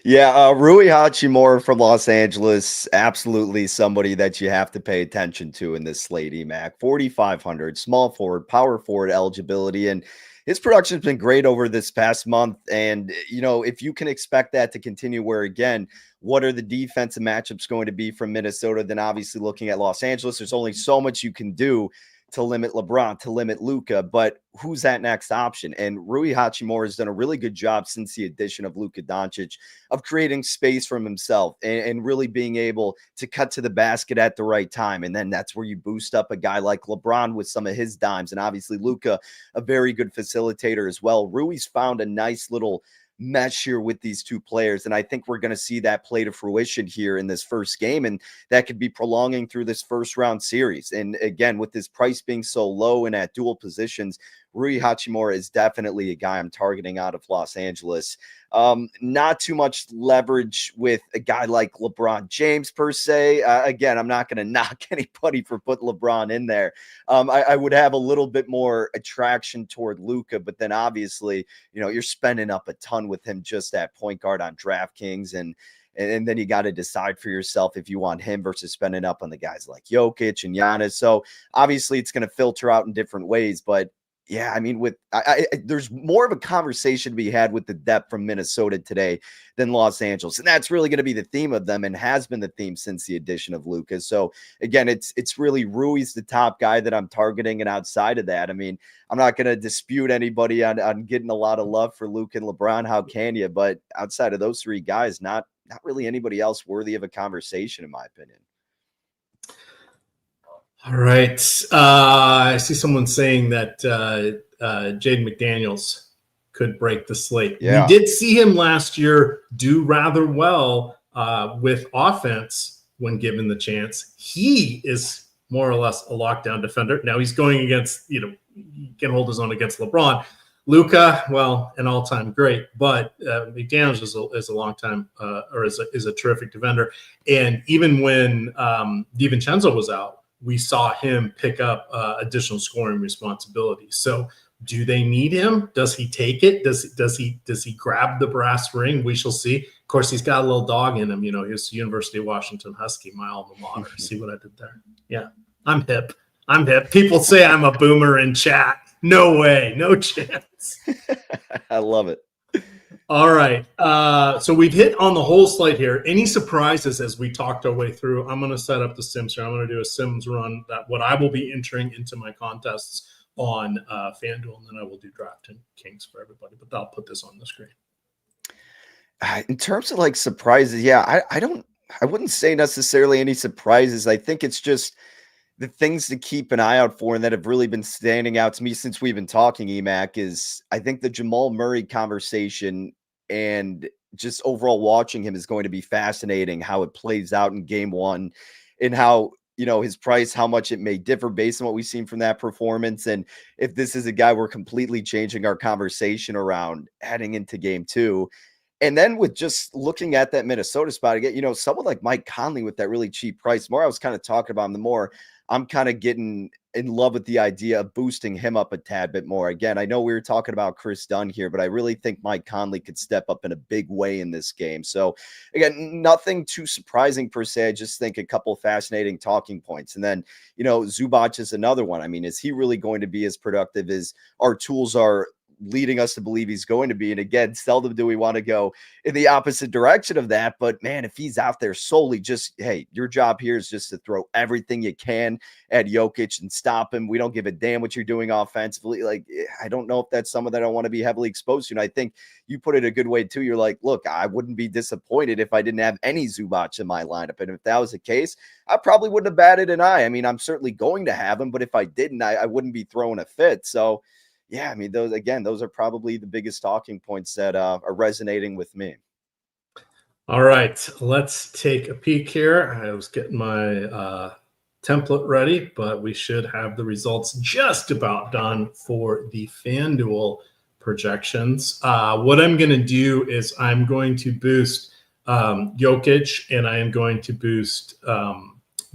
Yeah, Rui Hachimura from Los Angeles, absolutely somebody that you have to pay attention to in this slate, EMac. 4,500, small forward, power forward eligibility, and his production's been great over this past month. And, if you can expect that to continue, where, again, what are the defensive matchups going to be from Minnesota? Then obviously looking at Los Angeles, there's only so much you can do to limit LeBron, to limit Luka, but who's that next option? And Rui Hachimura has done a really good job since the addition of Luka Doncic of creating space from himself and really being able to cut to the basket at the right time. And then that's where you boost up a guy like LeBron with some of his dimes. And obviously Luka, a very good facilitator as well. Rui's found a nice little mesh here with these two players, and I think we're going to see that play to fruition here in this first game, and that could be prolonging through this first round series. And again, with his price being so low and at dual positions, Rui Hachimura is definitely a guy I'm targeting out of Los Angeles. Not too much leverage with a guy like LeBron James per se. Again, I'm not going to knock anybody for putting LeBron in there. I would have a little bit more attraction toward Luka, but then obviously, you're spending up a ton with him just at point guard on DraftKings, and then you got to decide for yourself if you want him versus spending up on the guys like Jokic and Giannis. So obviously it's going to filter out in different ways, but Yeah, I mean, there's more of a conversation to be had with the depth from Minnesota today than Los Angeles, and that's really going to be the theme of them, and has been the theme since the addition of Luka. So again, it's really Rui's the top guy that I'm targeting, and outside of that, I mean, I'm not going to dispute anybody on getting a lot of love for Luka and LeBron. How can you? But outside of those three guys, not really anybody else worthy of a conversation, in my opinion. All right. I see someone saying that Jaden McDaniels could break the slate. Yeah. We did see him last year do rather well with offense when given the chance. He is more or less a lockdown defender. Now he's going against, he can hold his own against LeBron. Luka, well, an all-time great, but McDaniels is a long-time or is a terrific defender. And even when DiVincenzo was out, we saw him pick up additional scoring responsibilities. So do they need him? Does he take it? Does he grab the brass ring? We shall see. Of course, he's got a little dog in him. He's University of Washington Husky, my alma mater. See what I did there? Yeah, I'm hip. People say I'm a boomer in chat. No way. No chance. I love it. All right. So we've hit on the whole slate here. Any surprises as we talked our way through? I'm going to set up the Sims here. I'm going to do a Sims run, that what I will be entering into my contests on FanDuel, and then I will do DraftKings for everybody. But I'll put this on the screen. In terms of like surprises, yeah, I wouldn't say necessarily any surprises. I think it's just the things to keep an eye out for and that have really been standing out to me since we've been talking, EMac, is I think the Jamal Murray conversation and just overall watching him is going to be fascinating, how it plays out in game one and how, his price, how much it may differ based on what we've seen from that performance. And if this is a guy we're completely changing our conversation around heading into game two. And then with just looking at that Minnesota spot again, someone like Mike Conley with that really cheap price, the more I was kind of talking about him, the more I'm kind of getting in love with the idea of boosting him up a tad bit more. Again, I know we were talking about Chris Dunn here, but I really think Mike Conley could step up in a big way in this game. So again, nothing too surprising per se. I just think a couple of fascinating talking points. And then, Zubac is another one. I mean, is he really going to be as productive as our tools are leading us to believe he's going to be? And again, seldom do we want to go in the opposite direction of that. But man, if he's out there solely just, hey, your job here is just to throw everything you can at Jokic and stop him. We don't give a damn what you're doing offensively. Like, I don't know if that's someone that I want to be heavily exposed to. And I think you put it a good way too. You're like, look, I wouldn't be disappointed if I didn't have any Zubac in my lineup. And if that was the case, I probably wouldn't have batted an eye. I mean, I'm certainly going to have him, but if I didn't, I wouldn't be throwing a fit. So yeah, I mean, those are probably the biggest talking points that are resonating with me. All right, let's take a peek here. I was getting my template ready, but we should have the results just about done for the FanDuel projections. What I'm going to do is I'm going to boost Jokic, and I am going to boost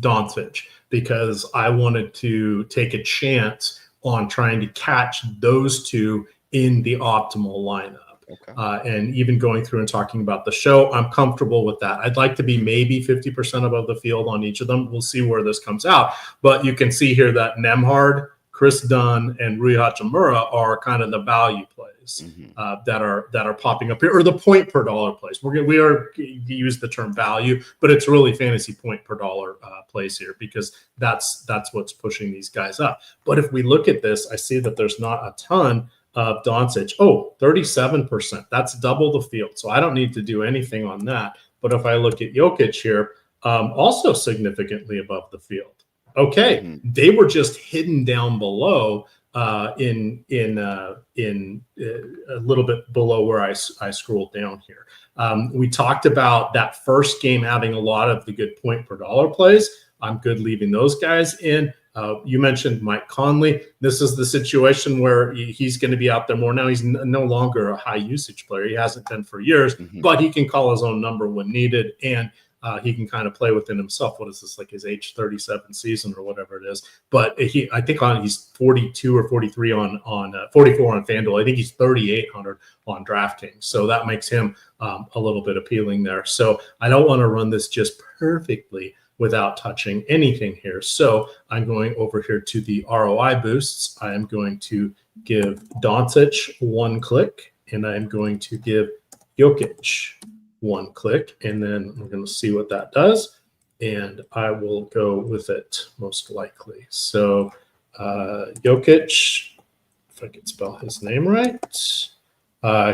Doncic, because I wanted to take a chance on trying to catch those two in the optimal lineup. Okay. And even going through and talking about the show, I'm comfortable with that. I'd like to be maybe 50% above the field on each of them. We'll see where this comes out. But you can see here that Nembhard, Chris Dunn, and Rui Hachimura are kind of the value plays that are popping up here, or the point per dollar plays. We are use the term value, but it's really fantasy point per dollar plays here, because that's what's pushing these guys up. But if we look at this, I see that there's not a ton of Doncic. 37%. That's double the field. So I don't need to do anything on that. But if I look at Jokic here, also significantly above the field. Okay, they were just hidden down below in a little bit below where I scrolled down here. We talked about that first game having a lot of the good point per dollar plays. I'm good leaving those guys in. You mentioned Mike Conley. This is the situation where he's going to be out there more now. He's no longer a high usage player. He hasn't been for years, but he can call his own number when needed. And he can kind of play within himself. What is this, like his age 37 season or whatever it is? But I think he's 42 or 43 on 44 on FanDuel. I think he's 3,800 on DraftKings. So that makes him a little bit appealing there. So I don't want to run this just perfectly without touching anything here. So I'm going over here to the ROI boosts. I am going to give Doncic 1 click, and I'm going to give Jokic 1 click, and then we're going to see what that does. And I will go with it most likely. So Jokic, if I can spell his name right,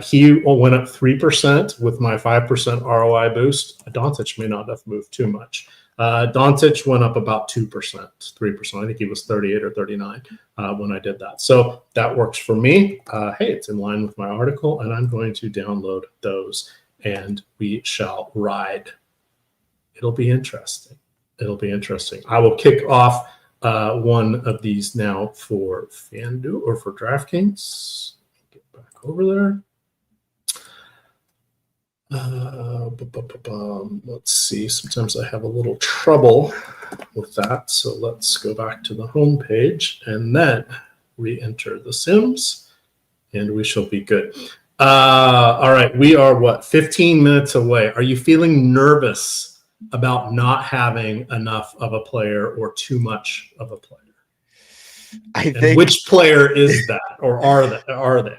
he went up 3% with my 5% ROI boost. Doncic may not have moved too much. Doncic went up about 2%, 3%. I think he was 38 or 39 when I did that. So that works for me. Hey, it's in line with my article, and I'm going to download those, and we shall ride. It'll be interesting. It'll be interesting. I will kick off one of these now for FanDuel or for DraftKings. Get back over there. Let's see. Sometimes I have a little trouble with that. So let's go back to the home page and then re-enter the Sims, and we shall be good. All right. We are 15 minutes away. Are you feeling nervous about not having enough of a player or too much of a player? I think which player is that, or are they?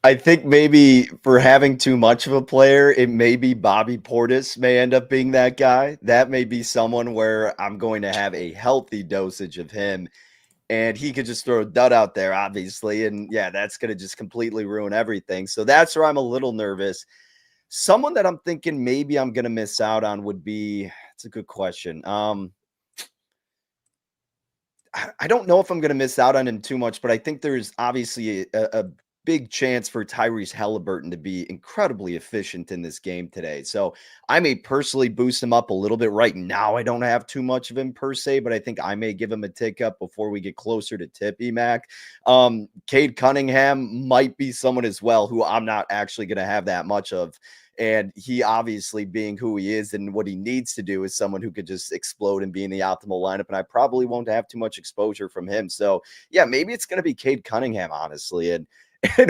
I think maybe for having too much of a player, it may be Bobby Portis may end up being that guy. That may be someone where I'm going to have a healthy dosage of him, and he could just throw a dud out there, obviously. And yeah, that's going to just completely ruin everything. So that's where I'm a little nervous. Someone that I'm thinking maybe I'm going to miss out on would be, it's a good question. I don't know if I'm going to miss out on him too much, but I think there's obviously a big chance for Tyrese Halliburton to be incredibly efficient in this game today. So I may personally boost him up a little bit. Right now, I don't have too much of him per se, but I think I may give him a tick up before we get closer to tip EMac. Cade Cunningham might be someone as well who I'm not actually going to have that much of. And he obviously being who he is and what he needs to do is someone who could just explode and be in the optimal lineup. And I probably won't have too much exposure from him. So yeah, maybe it's going to be Cade Cunningham, honestly. And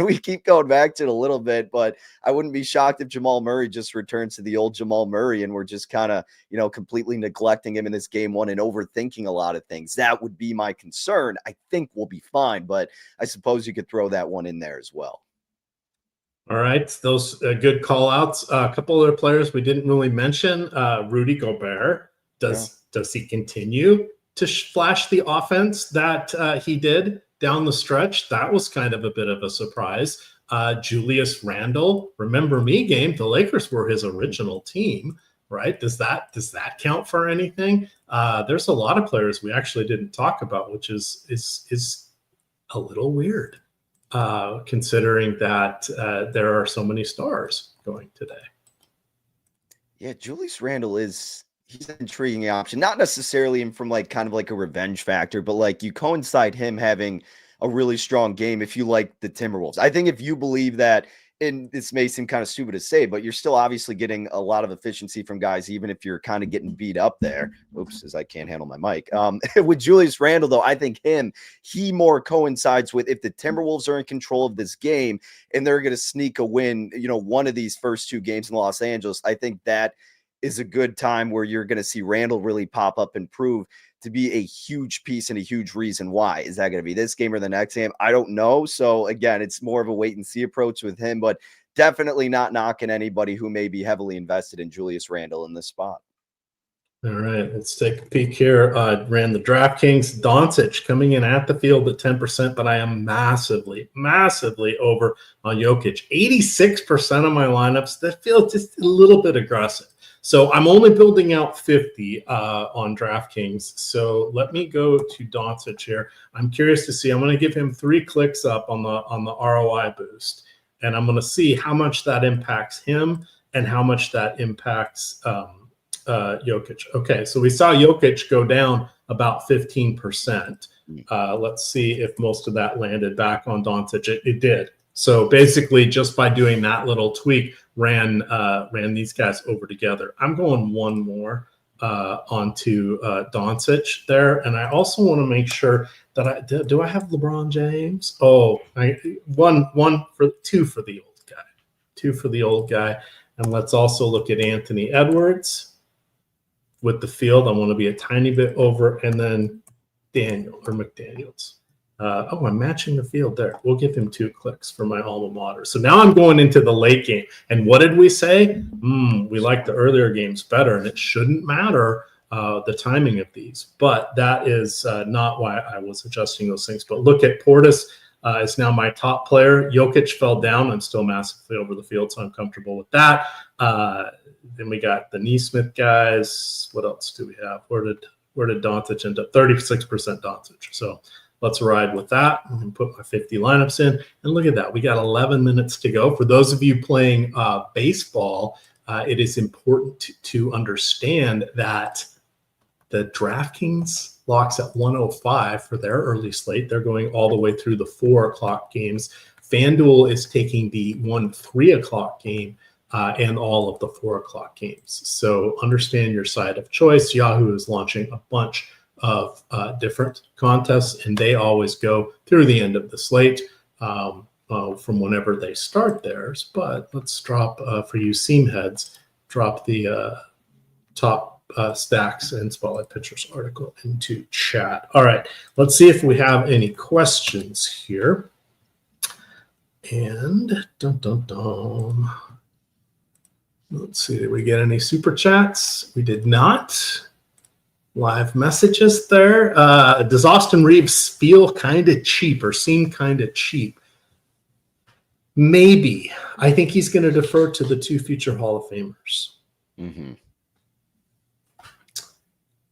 we keep going back to it a little bit, but I wouldn't be shocked if Jamal Murray just returns to the old Jamal Murray and we're just kind of, completely neglecting him in this game one and overthinking a lot of things. That would be my concern. I think we'll be fine, but I suppose you could throw that one in there as well. All right. Those good call outs. A couple other players we didn't really mention. Rudy Gobert. Does he continue to flash the offense that he did down the stretch? That was kind of a bit of a surprise. Julius Randle, remember me game, the Lakers were his original team, right? Does that count for anything? There's a lot of players we actually didn't talk about, which is a little weird, considering that there are so many stars going today. Yeah, Julius Randle he's an intriguing option. Not necessarily from kind of like a revenge factor, but you coincide him having a really strong game if you like the Timberwolves. I think if you believe that, and this may seem kind of stupid to say, but you're still obviously getting a lot of efficiency from guys, even if you're kind of getting beat up there. Oops, as I can't handle my mic. With Julius Randle, though, I think he more coincides with if the Timberwolves are in control of this game and they're going to sneak a win, one of these first two games in Los Angeles, I think that is a good time where you're going to see Randle really pop up and prove to be a huge piece and a huge reason why. Is that going to be this game or the next game? I don't know. So again, it's more of a wait and see approach with him, but definitely not knocking anybody who may be heavily invested in Julius Randle in this spot. All right, let's take a peek here. Ran the DraftKings. Doncic coming in at the field at 10%, but I am massively over on Jokic. 86% of my lineups, that feels just a little bit aggressive. So I'm only building out 50 on DraftKings. So let me go to Doncic here. I'm curious to see. I'm going to give him 3 clicks up on the ROI boost, and I'm going to see how much that impacts him and how much that impacts Jokic. Okay, so we saw Jokic go down about 15%. Let's see if most of that landed back on Doncic. It did. So basically, just by doing that little tweak, ran these guys over together. I'm going one more onto Doncic there, and I also want to make sure that do I have LeBron James? Oh, two for the old guy, and let's also look at Anthony Edwards. with the field. I want to be a tiny bit over, and then Daniel or McDaniels. I'm matching the field there. We'll give him 2 clicks for my alma mater. So now I'm going into the late game. And what did we say? We like the earlier games better, and it shouldn't matter the timing of these. But that is not why I was adjusting those things. But look at Portis. Is now my top player. Jokic fell down. I'm still massively over the field, so I'm comfortable with that. Then we got the Neesmith guys. What else do we have? Where did Doncic end up? 36% Doncic. So let's ride with that. I'm going to put my 50 lineups in. And look at that. We got 11 minutes to go. For those of you playing baseball, it is important to understand that the DraftKings locks at 105 for their early slate. They're going all the way through the 4 o'clock games. FanDuel is taking the 3 o'clock game and all of the 4 o'clock games. So understand your side of choice. Yahoo is launching a bunch of different contests, and they always go through the end of the slate from whenever they start theirs. But let's drop, for you seam heads, drop the top stacks and spotlight pitchers article into chat. All right, let's see if we have any questions here. And let's see, did we get any super chats? We did not. Live messages there. Does Austin Reeves feel kind of cheap or seem kind of cheap? Maybe. I think he's going to defer to the 2 future Hall of Famers. Mm-hmm.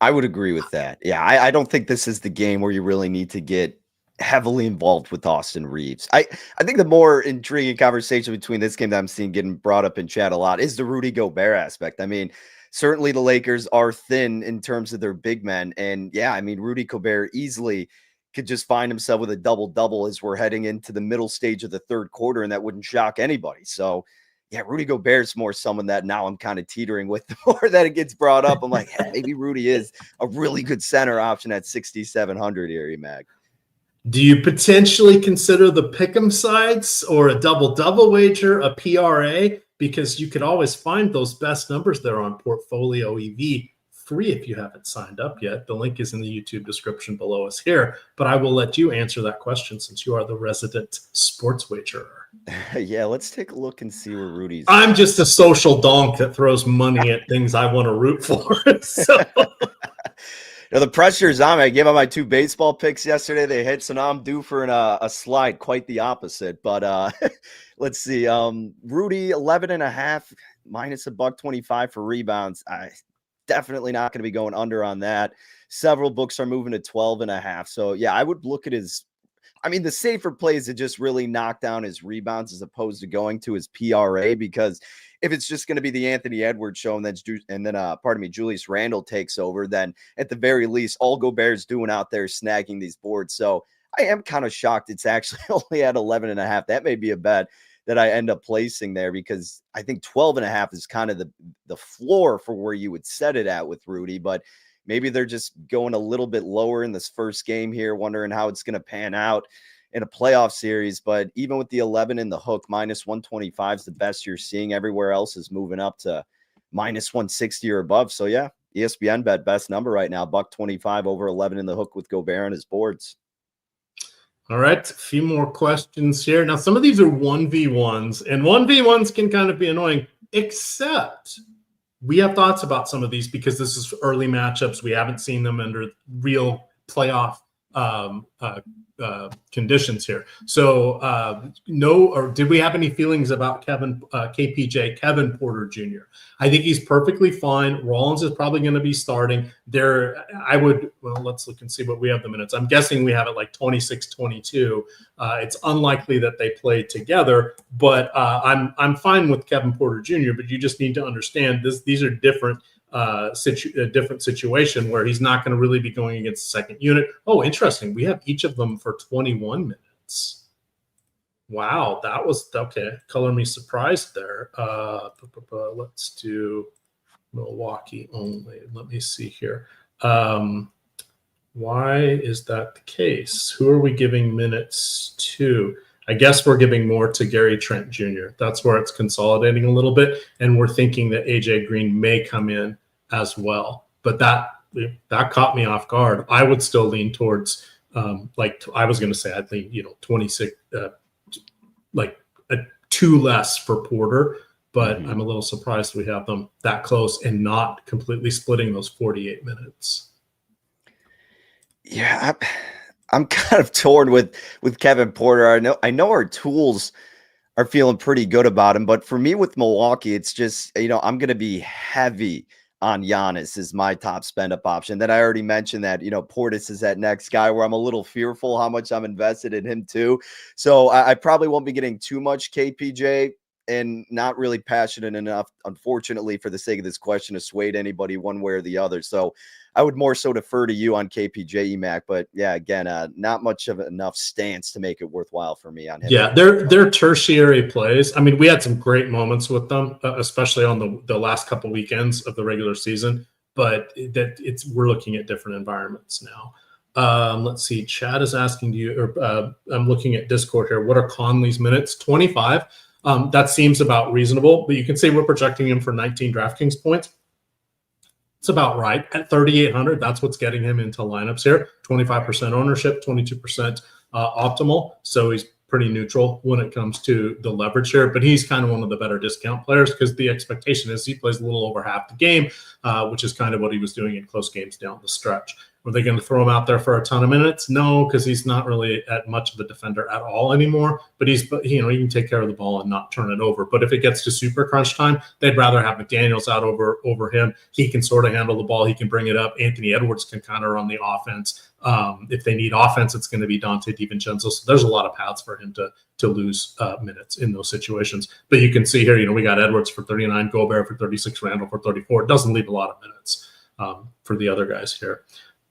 I would agree with that. Yeah, I don't think this is the game where you really need to get heavily involved with Austin Reeves. I think the more intriguing conversation between this game that I'm seeing getting brought up in chat a lot is the Rudy Gobert aspect. I mean, certainly the Lakers are thin in terms of their big men. And yeah, I mean, Rudy Gobert easily could just find himself with a double-double as we're heading into the middle stage of the third quarter, and that wouldn't shock anybody. So yeah, Rudy Gobert's more someone that now I'm kind of teetering with. The more that it gets brought up, I'm like, hey, maybe Rudy is a really good center option at 6,700 here, EMac. Do you potentially consider the pick'em sides or a double-double wager, a PRA? Because you could always find those best numbers there on Portfolio EV free if you haven't signed up yet. The link is in the YouTube description below us here, but I will let you answer that question since you are the resident sports wagerer. Yeah, let's take a look and see where Rudy's. I'm just a social donk that throws money at things I want to root for. So. Now, the pressure is on me. I gave out my 2 baseball picks yesterday. They hit, so now I'm due for a slide, quite the opposite. But let's see. Rudy, 11.5, minus $125 for rebounds. I definitely not going to be going under on that. Several books are moving to 12.5. So, yeah, I would look at his – I mean, the safer play is to just really knock down his rebounds as opposed to going to his PRA, because if it's just going to be the Anthony Edwards show and then Julius Randle takes over, then at the very least, all Gobert's doing out there is snagging these boards. So I am kind of shocked it's actually only at 11.5. That may be a bet that I end up placing there, because I think 12.5 is kind of the floor for where you would set it at with Rudy, but maybe they're just going a little bit lower in this first game here, wondering how it's going to pan out in a playoff series. But even with the 11 in the hook, minus 125 is the best you're seeing. Everywhere else is moving up to minus 160 or above. So yeah, ESPN bet best number right now, $125 over 11 in the hook with Gobert on his boards. All right, a few more questions here. Now, some of these are 1v1s, and 1v1s can kind of be annoying, except we have thoughts about some of these because this is early matchups. We haven't seen them under real playoff conditions here. So did we have any feelings about Kevin Porter Jr.? I think he's perfectly fine. Rollins is probably going to be starting there. Let's look and see what we have the minutes. I'm guessing we have it like 26-22. It's unlikely that they play together, but I'm fine with Kevin Porter Jr., but you just need to understand these are different a different situation where he's not going to really be going against the second unit. Oh, interesting. We have each of them for 21 minutes. Wow, that was okay. Color me surprised there. Let's do Milwaukee only. Let me see here. Why is that the case? Who are we giving minutes to? I guess we're giving more to Gary Trent Jr. That's where it's consolidating a little bit, and we're thinking that AJ Green may come in as well. but that caught me off guard. I would still lean towards I was going to say I'd lean 26 like a 2 less for Porter, but I'm a little surprised we have them that close and not completely splitting those 48 minutes. Yeah, I'm kind of torn with Kevin Porter. I know our tools are feeling pretty good about him, but for me with Milwaukee, it's just, I'm going to be heavy on Giannis as my top spend up option. Then I already mentioned that, Portis is that next guy where I'm a little fearful how much I'm invested in him too. So I probably won't be getting too much KPJ and not really passionate enough, unfortunately, for the sake of this question, to sway anybody one way or the other. So I would more so defer to you on KPJ EMac, but yeah, again, not much of enough stance to make it worthwhile for me on him. Yeah, they're tertiary plays. I mean, we had some great moments with them, especially on the last couple weekends of the regular season, but we're looking at different environments now. Let's see. Chad is asking you, or I'm looking at Discord here. What are Conley's minutes? 25. That seems about reasonable, but you can say we're projecting him for 19 DraftKings points. It's about right at 3,800. That's what's getting him into lineups here. 25% ownership, 22% optimal. So he's pretty neutral when it comes to the leverage here, but he's kind of one of the better discount players because the expectation is he plays a little over half the game, which is kind of what he was doing in close games down the stretch. Were they going to throw him out there for a ton of minutes? No, because he's not really at much of a defender at all anymore. But he can take care of the ball and not turn it over. But if it gets to super crunch time, they'd rather have McDaniels out over him. He can sort of handle the ball. He can bring it up. Anthony Edwards can kind of run the offense. If they need offense, it's going to be Dante DiVincenzo. So there's a lot of paths for him to lose minutes in those situations. But you can see here, we got Edwards for 39, Gobert for 36, Randall for 34. It doesn't leave a lot of minutes for the other guys here.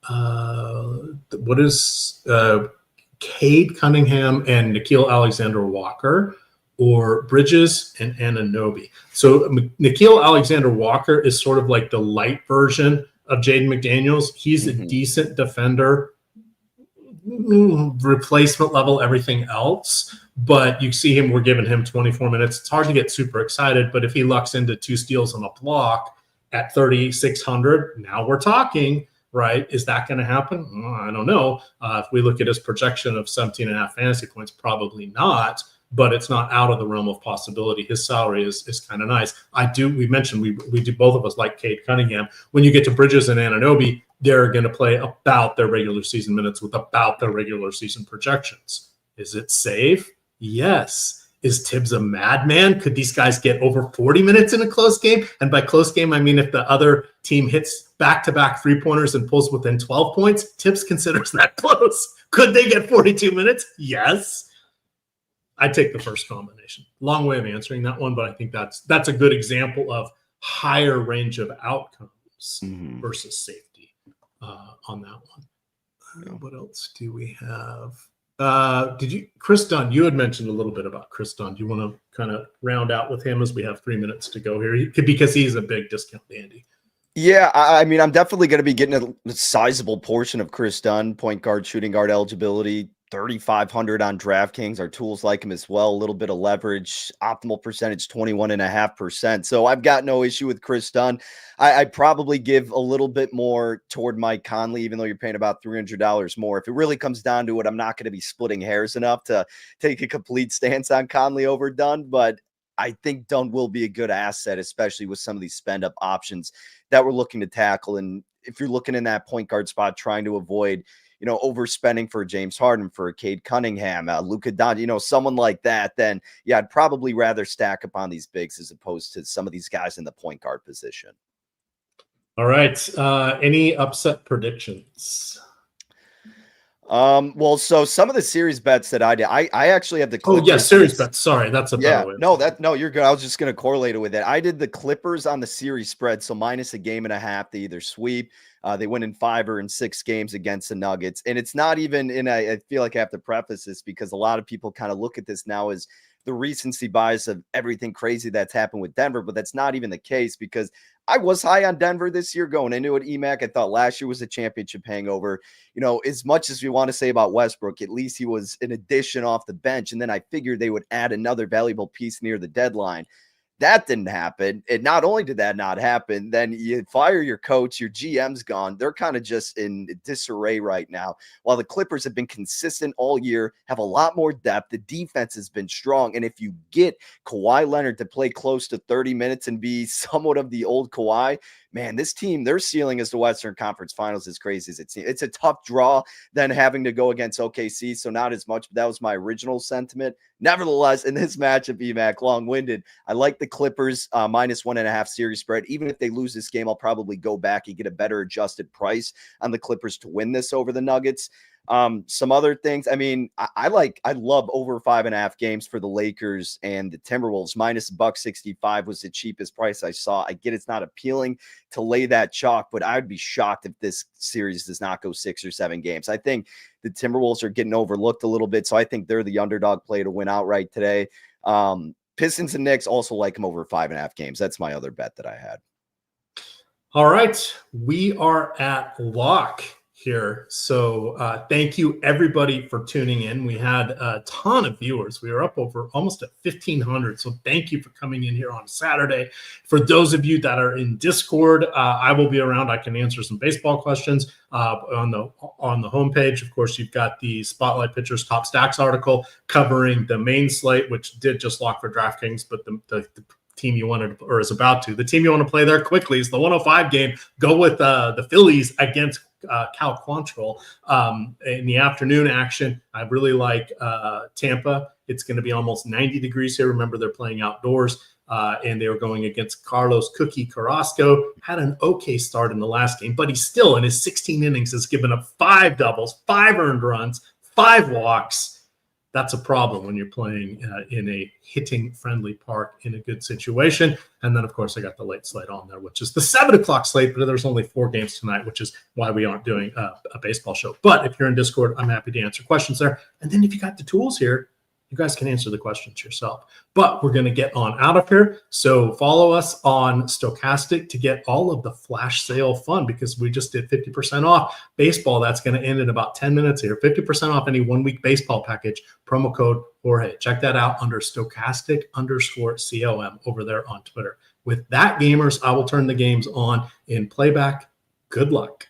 What is Cade Cunningham and Nickeil Alexander-Walker, or Bridges and Anunoby? So Nickeil Alexander-Walker is sort of like the light version of Jaden McDaniels. He's a decent defender, replacement level, everything else. But you see him, we're giving him 24 minutes. It's hard to get super excited, but if he lucks into 2 steals and a block at 3,600, now we're talking. Right? Is that going to happen? I don't know. If we look at his projection of 17.5 fantasy points, probably not, but it's not out of the realm of possibility. His salary is kind of nice. We mentioned we do, both of us like Cade Cunningham. When you get to Bridges and Anunoby, they're going to play about their regular season minutes with about their regular season projections. Is it safe? Yes. Is Tibbs a madman? Could these guys get over 40 minutes in a close game? And by close game, I mean if the other team hits back-to-back three-pointers and pulls within 12 points, Tibbs considers that close. Could they get 42 minutes? Yes. I'd take the first combination. Long way of answering that one, but I think that's a good example of higher range of outcomes versus safety on that one. What else do we have? Chris Dunn, you had mentioned a little bit about Chris Dunn. Do you want to kind of round out with him as we have 3 minutes to go here? Because he's a big discount dandy. Yeah, I mean, I'm definitely going to be getting a sizable portion of Chris Dunn, point guard, shooting guard eligibility, 3,500 on DraftKings. Our tools like him as well. A little bit of leverage, optimal percentage, 21.5%. So I've got no issue with Chris Dunn. I'd probably give a little bit more toward Mike Conley, even though you're paying about $300 more. If it really comes down to it, I'm not going to be splitting hairs enough to take a complete stance on Conley over Dunn, but I think Dunn will be a good asset, especially with some of these spend up options that we're looking to tackle. And if you're looking in that point guard spot, trying to avoid, overspending for James Harden, for Cade Cunningham, Luka Doncic, someone like that, then yeah, I'd probably rather stack up on these bigs as opposed to some of these guys in the point guard position. All right. Any upset predictions? Well, so some of the series bets that I did, I actually have the Clippers. Oh yeah, series bets. Sorry, that's a better way. No, you're good. I was just going to correlate it with it. I did the Clippers on the series spread, so minus a game and a half. They either sweep, they win in 5 or in 6 games against the Nuggets, and it's not even. And I feel like I have to preface this because a lot of people kind of look at this now as the recency bias of everything crazy that's happened with Denver, but that's not even the case because I was high on Denver this year going into it. EMac, I thought last year was a championship hangover. As much as we want to say about Westbrook, at least he was an addition off the bench. And then I figured they would add another valuable piece near the deadline. That didn't happen. And not only did that not happen, then you fire your coach, your GM's gone. They're kind of just in disarray right now. While the Clippers have been consistent all year, have a lot more depth, the defense has been strong. And if you get Kawhi Leonard to play close to 30 minutes and be somewhat of the old Kawhi, man, this team, their ceiling as the Western Conference Finals is crazy as it seems. It's a tough draw than having to go against OKC, so not as much, but that was my original sentiment. Nevertheless, in this matchup, EMac, long-winded, I like the Clippers -1.5 series spread. Even if they lose this game, I'll probably go back and get a better adjusted price on the Clippers to win this over the Nuggets. Some other things. I mean, I love over 5.5 games for the Lakers and the Timberwolves. -165 was the cheapest price I saw. I get it's not appealing to lay that chalk, but I would be shocked if this series does not go 6 or 7 games. I think the Timberwolves are getting overlooked a little bit, so I think they're the underdog play to win outright today. Pistons and Knicks also like them over 5.5 games. That's my other bet that I had. All right, we are at lock here. So thank you everybody for tuning in. We had a ton of viewers. We were up over almost at 1,500. So thank you for coming in here on Saturday. For those of you that are in Discord, I will be around. I can answer some baseball questions on the homepage. Of course, you've got the Spotlight Pitchers Top Stacks article covering the main slate, which did just lock for DraftKings, but the team you wanted, or is about to, the team you want to play there quickly is the 105 game. Go with the Phillies against Cal Quantrill in the afternoon action. I really like Tampa. It's going to be almost 90 degrees here. Remember, they're playing outdoors, and they were going against Carlos Cookie Carrasco. Had an okay start in the last game, but he's still in his 16 innings has given up 5 doubles, 5 earned runs, 5 walks. That's a problem when you're playing in a hitting-friendly park in a good situation. And then, of course, I got the late slate on there, which is the 7 o'clock slate, but there's only 4 games tonight, which is why we aren't doing a baseball show. But if you're in Discord, I'm happy to answer questions there. And then if you got the tools here, you guys can answer the questions yourself. But we're going to get on out of here. So follow us on Stokastic to get all of the flash sale fun, because we just did 50% off baseball. That's going to end in about 10 minutes here. 50% off any 1-week baseball package. Promo code Jorge. Check that out under Stokastic_COM over there on Twitter. With that, gamers, I will turn the games on in playback. Good luck.